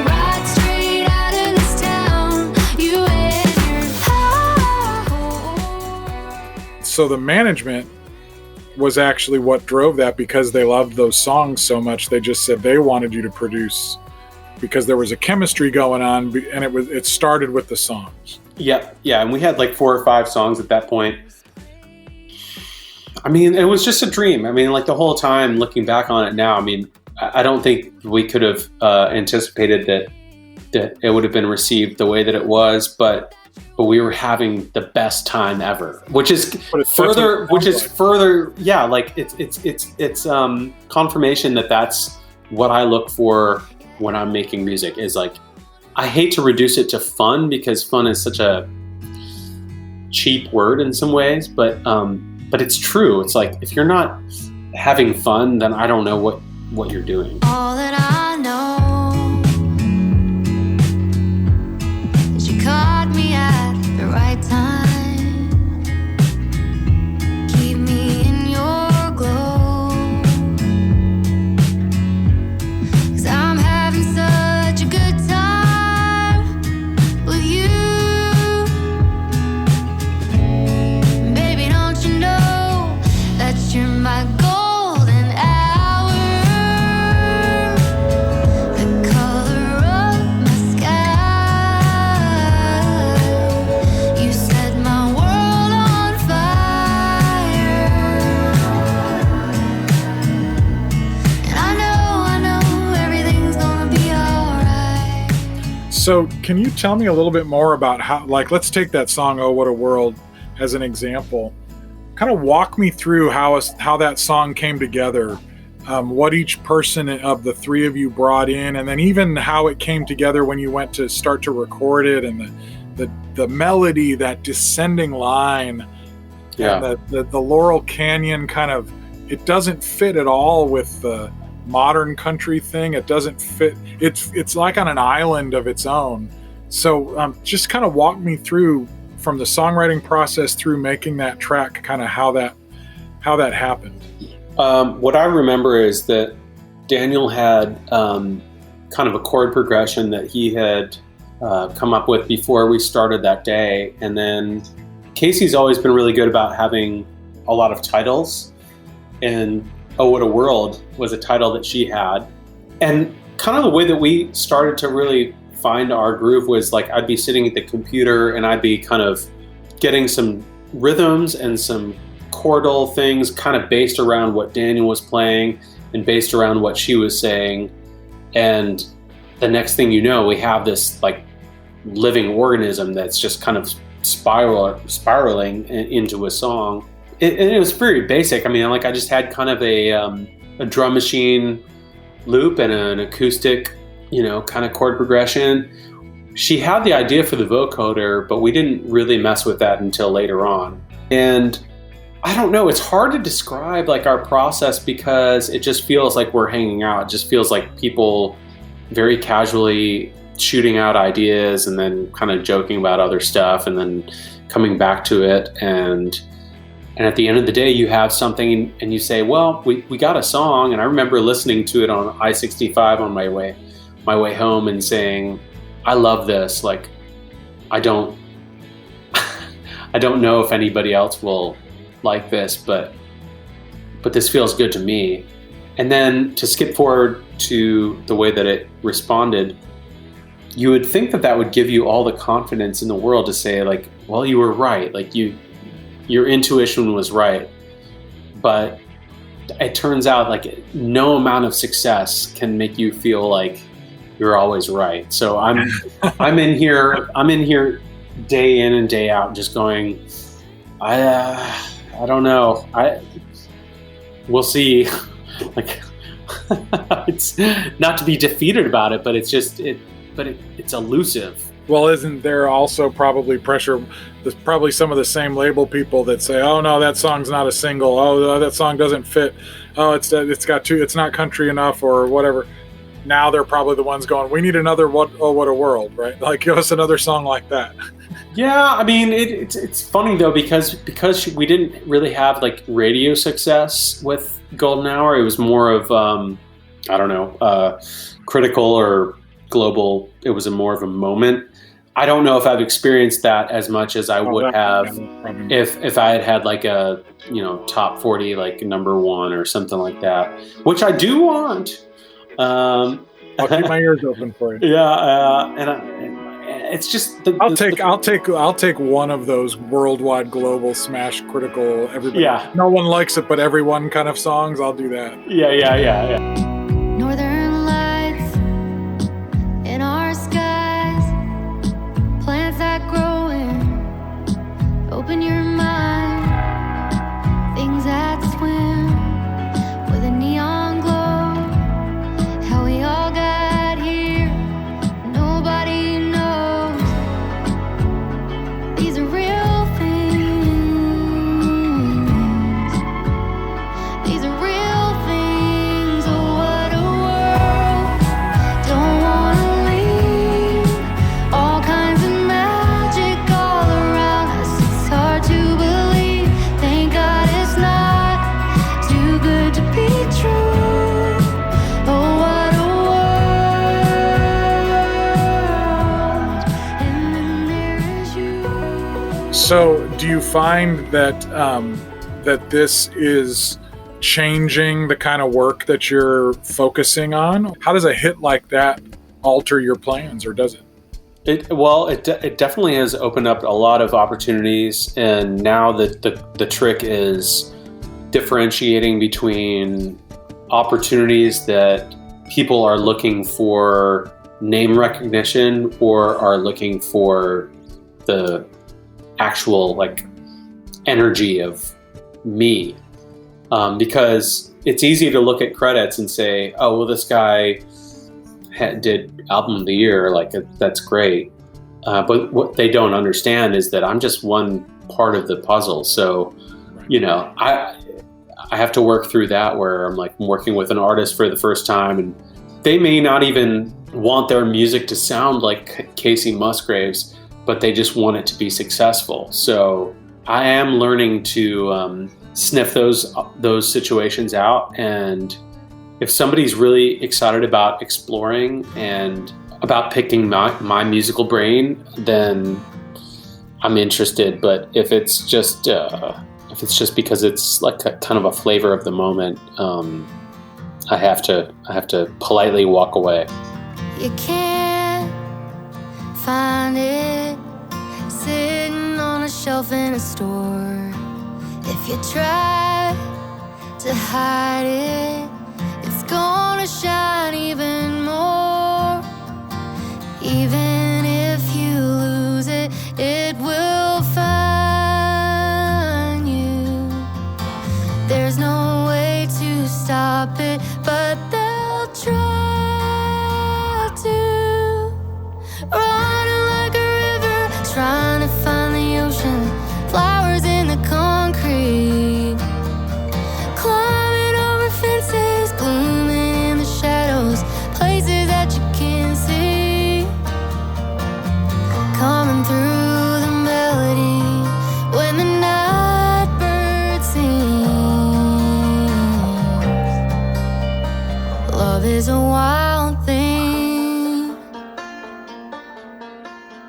ride straight out of this town, you and your heart. So the management was actually what drove that, because they loved those songs so much. They just said they wanted you to produce because there was a chemistry going on, and it started with the songs. Yeah, and we had like 4 or 5 songs at that point. I mean, it was just a dream. I mean, like, the whole time looking back on it now, I mean, I don't think we could have anticipated that it would have been received the way that it was, but we were having the best time ever, which is further, yeah, like it's confirmation that that's what I look for when I'm making music. Is like, I hate to reduce it to fun, because fun is such a cheap word in some ways, but it's true. It's like, if you're not having fun, then I don't know what you're doing. All that I know is you caught me at the right time. Keep me in your glow, 'cause I'm having such a good time with you. Baby, don't you know that you're my golden hour, the color of my sky. You set my world on fire, and I know everything's gonna be alright. So can you tell me a little bit more about how, like, let's take that song Oh What a World as an example. Kind of walk me through how that song came together, what each person of the 3 of you brought in, and then even how it came together when you went to start to record it, and the melody, that descending line, Yeah. and the Laurel Canyon kind of, it doesn't fit at all with the modern country thing. It doesn't fit. It's like on an island of its own. So just kind of walk me through from the songwriting process through making that track, kind of how that happened. What I remember is that Daniel had kind of a chord progression that he had come up with before we started that day. And then Kacey's always been really good about having a lot of titles. And Oh What a World was a title that she had. And kind of the way that we started to really find our groove was like I'd be sitting at the computer and I'd be kind of getting some rhythms and some chordal things kind of based around what Daniel was playing and based around what she was saying. And the next thing you know, we have this like living organism that's just kind of spiraling into a song. And it was very basic. I mean, like I just had kind of a drum machine loop and an acoustic, kind of chord progression. She had the idea for the vocoder, but we didn't really mess with that until later on. And I don't know, it's hard to describe like our process because it just feels like we're hanging out. It just feels like people very casually shooting out ideas and then kind of joking about other stuff and then coming back to it. And at the end of the day, you have something and you say, well, we got a song. And I remember listening to it on I-65 on my way home and saying, I love this. Like, I don't know if anybody else will like this, but this feels good to me. And then to skip forward to the way that it responded, you would think that would give you all the confidence in the world to say like, well, you were right. Like your intuition was right. But it turns out like no amount of success can make you feel like you're always right. So I'm in here day in and day out just going, I don't know. We'll see. Like, it's not to be defeated about it, but it's elusive. Well, isn't there also probably pressure? There's probably some of the same label people that say, "Oh no, that song's not a single. Oh, that song doesn't fit. Oh, it's not country enough or whatever." Now they're probably the ones going, "We need another What a World," right? Like, give us another song like that. Yeah, I mean, it's funny though because we didn't really have like radio success with Golden Hour. It was more of critical or global. It was more of a moment. I don't know if I've experienced that as much as I would have if I had like a top 40 like number one or something like that, which I do want. I'll keep my ears open for you. Yeah, it's just I'll take one of those worldwide, global, smash, critical. Everybody, no one likes it, but everyone kind of songs. I'll do that. Yeah. Northern lights in our skies, plants that grow in, open your mind, things that swim with a neon glow, how we all got here, nobody knows, these are real things, these are real things, oh what a world, don't wanna leave, all kinds of magic all around us, it's hard to believe, thank God it's not too good to be true, oh what a world, and then there is you. So, do you find that that this is changing the kind of work that you're focusing on? How does a hit like that alter your plans, or does it? It definitely has opened up a lot of opportunities, and now the trick is differentiating between opportunities that people are looking for name recognition or are looking for the actual like energy of me, because it's easy to look at credits and say, oh well, this guy did album of the year, like that's great, but what they don't understand is that I'm just one part of the puzzle. So I have to work through that, where I'm working with an artist for the first time and they may not even want their music to sound like Kacey Musgraves, but they just want it to be successful. So I am learning to sniff those situations out, and if somebody's really excited about exploring and about picking my musical brain, then I'm interested. But if it's just because it's like kind of a flavor of the moment, I have to politely walk away. You can't find it sitting on a shelf in a store. If you try to hide it, it's gonna shine even more. Even if you lose it, it will find you. There's no way to stop it, but they'll try to. Running like a river, trying to find the ocean. Flowers in the concrete. Climbing over fences, blooming in the shadows. Places that you can't see. Coming through the melody when the night bird sings. Love is a wild thing.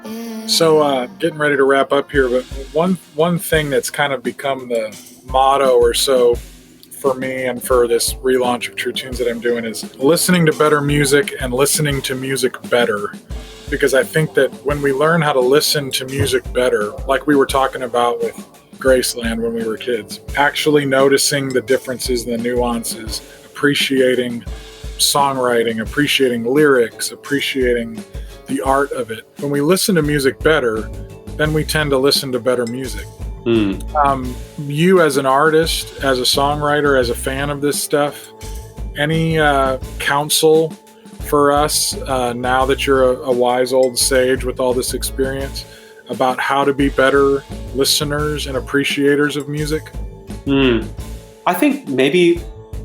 Yeah. So, getting ready to wrap up here, but one thing that's kind of become the motto or so for me and for this relaunch of True Tunes that I'm doing is listening to better music and listening to music better. Because I think that when we learn how to listen to music better, like we were talking about with Graceland when we were kids, actually noticing the differences and the nuances, appreciating songwriting, appreciating lyrics, appreciating the art of it. When we listen to music better, then we tend to listen to better music. You as an artist, as a songwriter, as a fan of this stuff, any counsel for us now that you're a wise old sage with all this experience about how to be better listeners and appreciators of music? I think maybe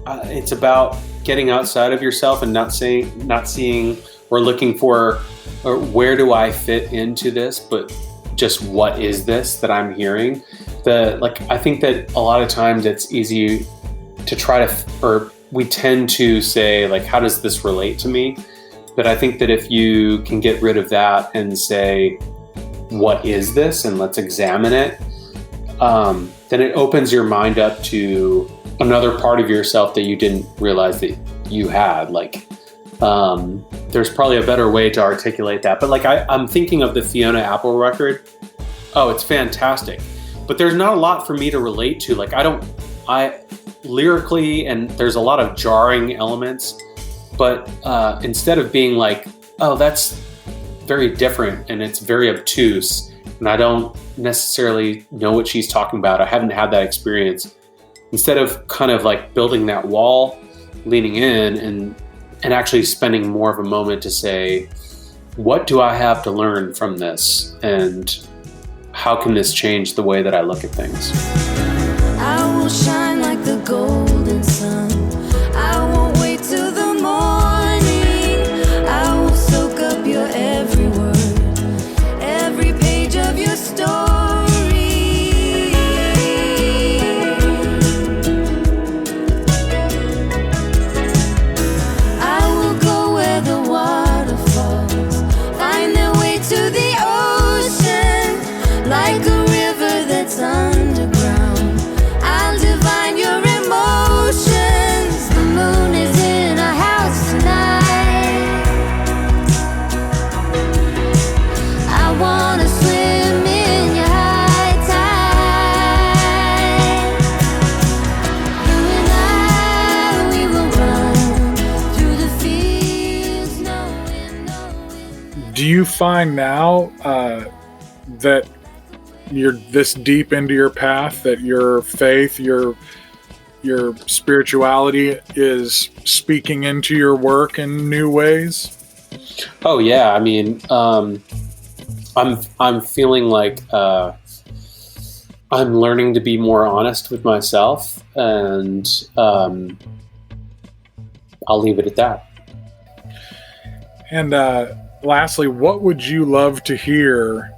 it's about getting outside of yourself and not seeing or looking for or where do I fit into this, but just what is this that I'm hearing? I think that a lot of times it's easy to try to, or we tend to say, like, how does this relate to me? But I think that if you can get rid of that and say, what is this? And let's examine it. Then it opens your mind up to another part of yourself that you didn't realize that you had. There's probably a better way to articulate that. But I'm thinking of the Fiona Apple record. Oh, it's fantastic. But there's not a lot for me to relate to. I lyrically, and there's a lot of jarring elements, but instead of being like, oh, that's very different and it's very obtuse and I don't necessarily know what she's talking about, I haven't had that experience. Instead of kind of like building that wall, leaning in and actually spending more of a moment to say, what do I have to learn from this? And how can this change the way that I look at things? I will shine like the golden sun. I won't wait till the morning. I will soak up your every word, every page of your story. I will go where the waterfalls find their way to the ocean, like a river that's underground. I'll divine your emotions. The moon is in our house tonight. I wanna swim in your high tide. You and I, we will run through the fields, knowing. Do you find now that you're this deep into your path, that your faith, your spirituality is speaking into your work in new ways? Oh yeah, I mean, I'm feeling like I'm learning to be more honest with myself, and I'll leave it at that. And lastly, what would you love to hear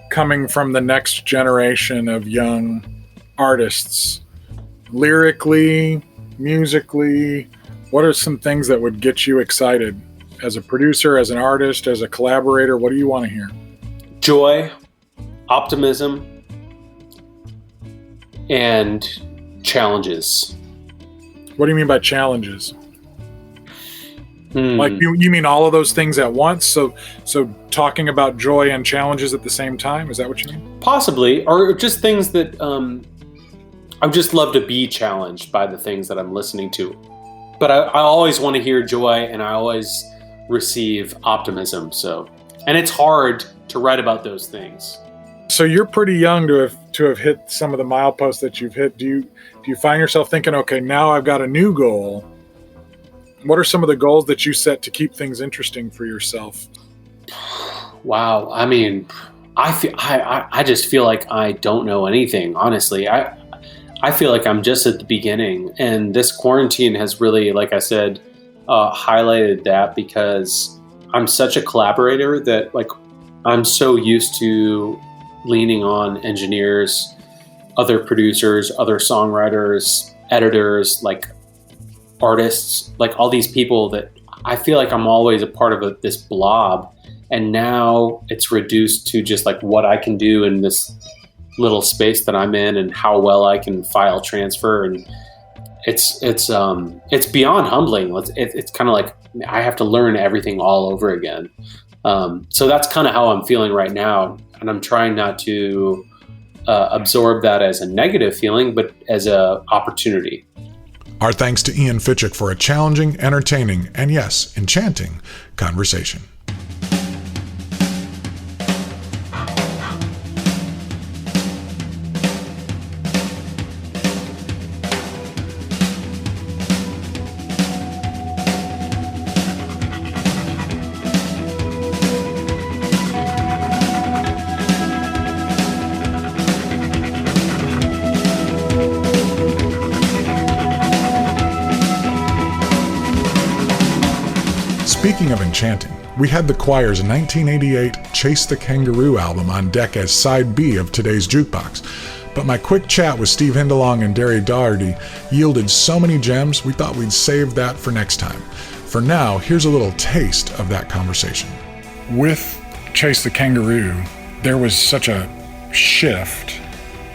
coming from the next generation of young artists? Lyrically, musically, what are some things that would get you excited as a producer, as an artist, as a collaborator? What do you want to hear? Joy, optimism, and challenges. What do you mean by challenges? Like you mean all of those things at once? So talking about joy and challenges at the same time, is that what you mean? Possibly, or just things that I would just love to be challenged by the things that I'm listening to. But I always want to hear joy, and I always receive optimism. So, and it's hard to write about those things. So you're pretty young to have hit some of the mileposts that you've hit. Do you find yourself thinking, okay, now I've got a new goal? What are some of the goals that you set to keep things interesting for yourself? Wow. I mean, I just feel like I don't know anything, honestly. I feel like I'm just at the beginning, and this quarantine has really, like I said, highlighted that, because I'm such a collaborator that, like, I'm so used to leaning on engineers, other producers, other songwriters, editors, like artists, like all these people that I feel like I'm always a part of this blob. And now it's reduced to just like what I can do in this little space that I'm in and how well I can file transfer. And it's beyond humbling. It's kind of like I have to learn everything all over again. So that's kind of how I'm feeling right now. And I'm trying not to absorb that as a negative feeling, but as an opportunity. Our thanks to Ian Fitchuk for a challenging, entertaining, and yes, enchanting conversation. Speaking of enchanting, we had the Choir's 1988 Chase the Kangaroo album on deck as side B of today's Jukebox, but my quick chat with Steve Hindalong and Derry Doherty yielded so many gems we thought we'd save that for next time. For now, here's a little taste of that conversation. With Chase the Kangaroo, there was such a shift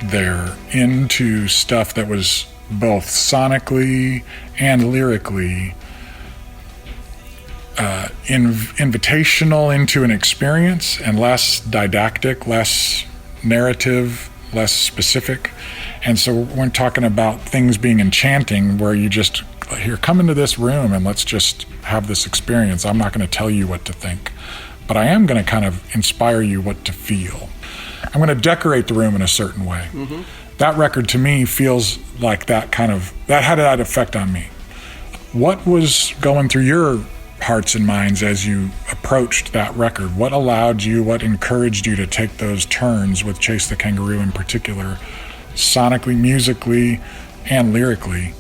there into stuff that was both sonically and lyrically invitational into an experience, and less didactic, less narrative, less specific. And so we're talking about things being enchanting, where you just, here, come into this room and let's just have this experience. I'm not going to tell you what to think, but I am going to kind of inspire you what to feel. I'm going to decorate the room in a certain way. Mm-hmm. That record to me feels like that had that effect on me. What was going through your hearts and minds as you approached that record? What encouraged you to take those turns with Chase the Kangaroo in particular, sonically, musically, and lyrically?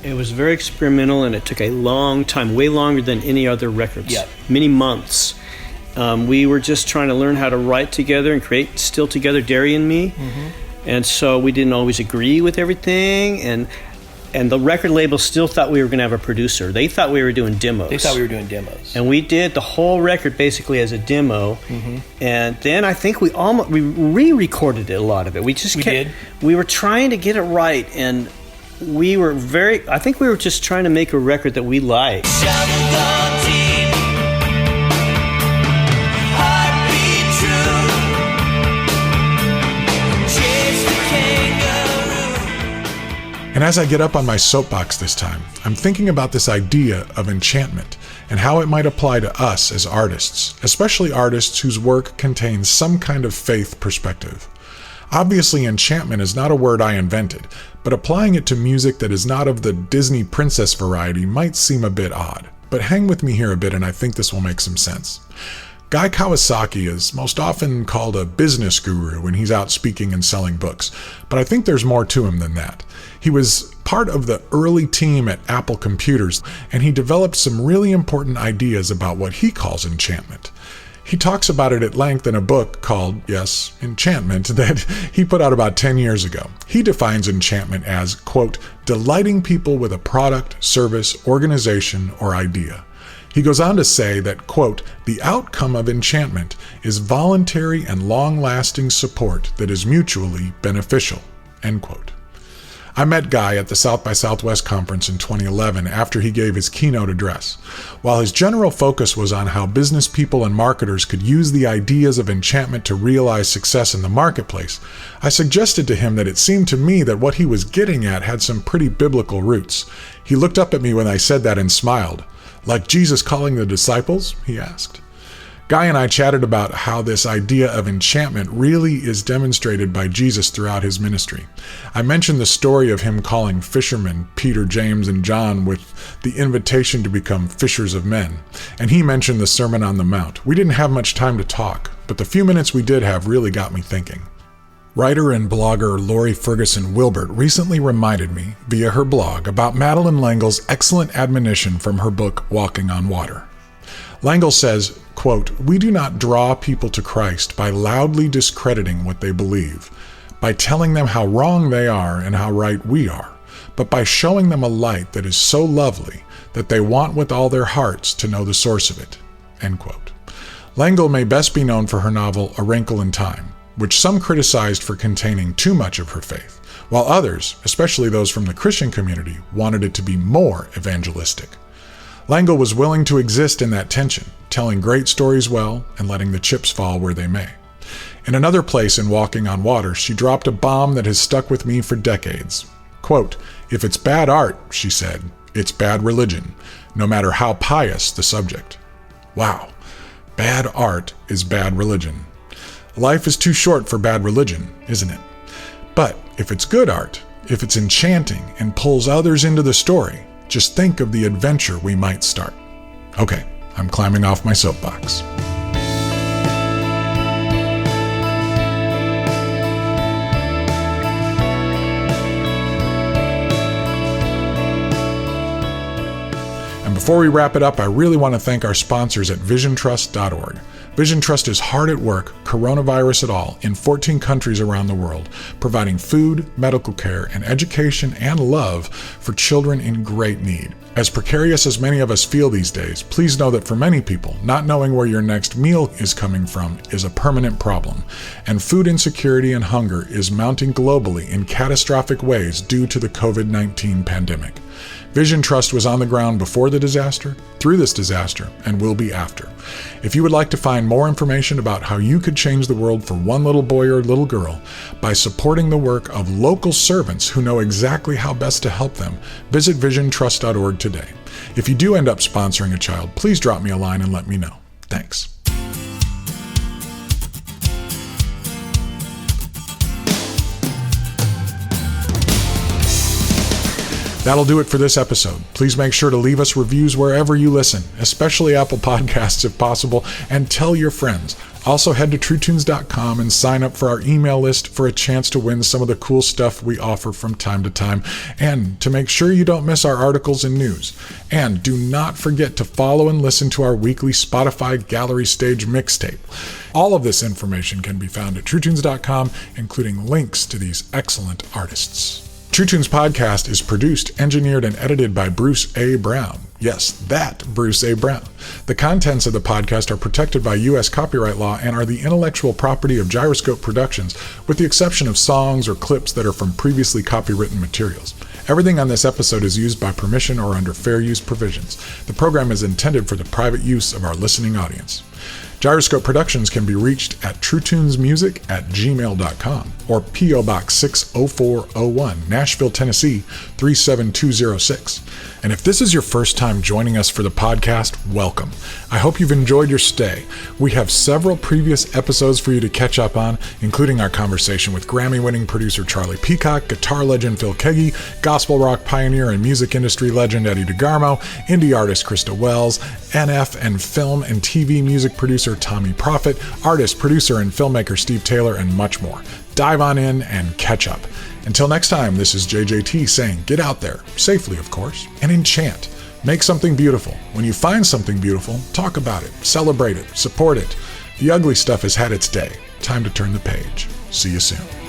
It was very experimental, and it took a long time, way longer than any other records. Yeah. Many months. We were just trying to learn how to write together and create still together, Derry and me. Mm-hmm. And so we didn't always agree with everything, and the record label still thought we were going to have a producer. They thought we were doing demos. They thought we were doing demos. And we did the whole record basically as a demo. Mm-hmm. And then I think we re-recorded it, a lot of it. We were trying to get it right, and I think we were just trying to make a record that we liked. And as I get up on my soapbox this time, I'm thinking about this idea of enchantment and how it might apply to us as artists, especially artists whose work contains some kind of faith perspective. Obviously, enchantment is not a word I invented, but applying it to music that is not of the Disney princess variety might seem a bit odd. But hang with me here a bit, and I think this will make some sense. Guy Kawasaki is most often called a business guru when he's out speaking and selling books, but I think there's more to him than that. He was part of the early team at Apple Computers, and he developed some really important ideas about what he calls enchantment. He talks about it at length in a book called, yes, Enchantment, that he put out about 10 years ago. He defines enchantment as, quote, delighting people with a product, service, organization, or idea. He goes on to say that, quote, the outcome of enchantment is voluntary and long-lasting support that is mutually beneficial, end quote. I met Guy at the South by Southwest conference in 2011 after he gave his keynote address. While his general focus was on how business people and marketers could use the ideas of Enchantment to realize success in the marketplace, I suggested to him that it seemed to me that what he was getting at had some pretty biblical roots. He looked up at me when I said that and smiled. "Like Jesus calling the disciples?" he asked. Guy and I chatted about how this idea of enchantment really is demonstrated by Jesus throughout his ministry. I mentioned the story of him calling fishermen Peter, James, and John with the invitation to become fishers of men, and he mentioned the Sermon on the Mount. We didn't have much time to talk, but the few minutes we did have really got me thinking. Writer and blogger Lori Ferguson Wilbert recently reminded me, via her blog, about Madeleine L'Engle's excellent admonition from her book Walking on Water. L'Engle says, quote, "We do not draw people to Christ by loudly discrediting what they believe, by telling them how wrong they are and how right we are, but by showing them a light that is so lovely that they want with all their hearts to know the source of it." End quote. L'Engle may best be known for her novel A Wrinkle in Time, which some criticized for containing too much of her faith, while others, especially those from the Christian community, wanted it to be more evangelistic. L'Engle was willing to exist in that tension, telling great stories well and letting the chips fall where they may. In another place in Walking on Water, she dropped a bomb that has stuck with me for decades. Quote, "If it's bad art," she said, "it's bad religion, no matter how pious the subject." Wow, bad art is bad religion. Life is too short for bad religion, isn't it? But if it's good art, if it's enchanting and pulls others into the story, just think of the adventure we might start. Okay, I'm climbing off my soapbox. And before we wrap it up, I really want to thank our sponsors at visiontrust.org. Vision Trust is hard at work, coronavirus at all, in 14 countries around the world, providing food, medical care, and education and love for children in great need. As precarious as many of us feel these days, please know that for many people, not knowing where your next meal is coming from is a permanent problem, and food insecurity and hunger is mounting globally in catastrophic ways due to the COVID-19 pandemic. Vision Trust was on the ground before the disaster, through this disaster, and will be after. If you would like to find more information about how you could change the world for one little boy or little girl by supporting the work of local servants who know exactly how best to help them, visit visiontrust.org today. If you do end up sponsoring a child, please drop me a line and let me know. Thanks. That'll do it for this episode. Please make sure to leave us reviews wherever you listen, especially Apple Podcasts if possible, and tell your friends. Also head to truetunes.com and sign up for our email list for a chance to win some of the cool stuff we offer from time to time, and to make sure you don't miss our articles and news. And do not forget to follow and listen to our weekly Spotify Gallery Stage mixtape. All of this information can be found at truetunes.com, including links to these excellent artists. True Tunes Podcast is produced, engineered, and edited by Bruce A. Brown. Yes, that Bruce A. Brown. The contents of the podcast are protected by U.S. copyright law and are the intellectual property of Gyroscope Productions, with the exception of songs or clips that are from previously copywritten materials. Everything on this episode is used by permission or under fair use provisions. The program is intended for the private use of our listening audience. Gyroscope Productions can be reached at truetunesmusic@gmail.com or P.O. Box 60401, Nashville, Tennessee 37206. And if this is your first time joining us for the podcast, welcome. I hope you've enjoyed your stay. We have several previous episodes for you to catch up on, including our conversation with Grammy-winning producer Charlie Peacock, guitar legend Phil Keggy, gospel rock pioneer and music industry legend Eddie DeGarmo, indie artist Krista Wells, NF and film and TV music producer Tommy Profit, artist, producer, and filmmaker Steve Taylor, and much more. Dive on in and catch up. Until next time, this is JJT saying get out there, safely of course, and enchant. Make something beautiful. When you find something beautiful, talk about it, celebrate it, support it. The ugly stuff has had its day. Time to turn the page. See you soon.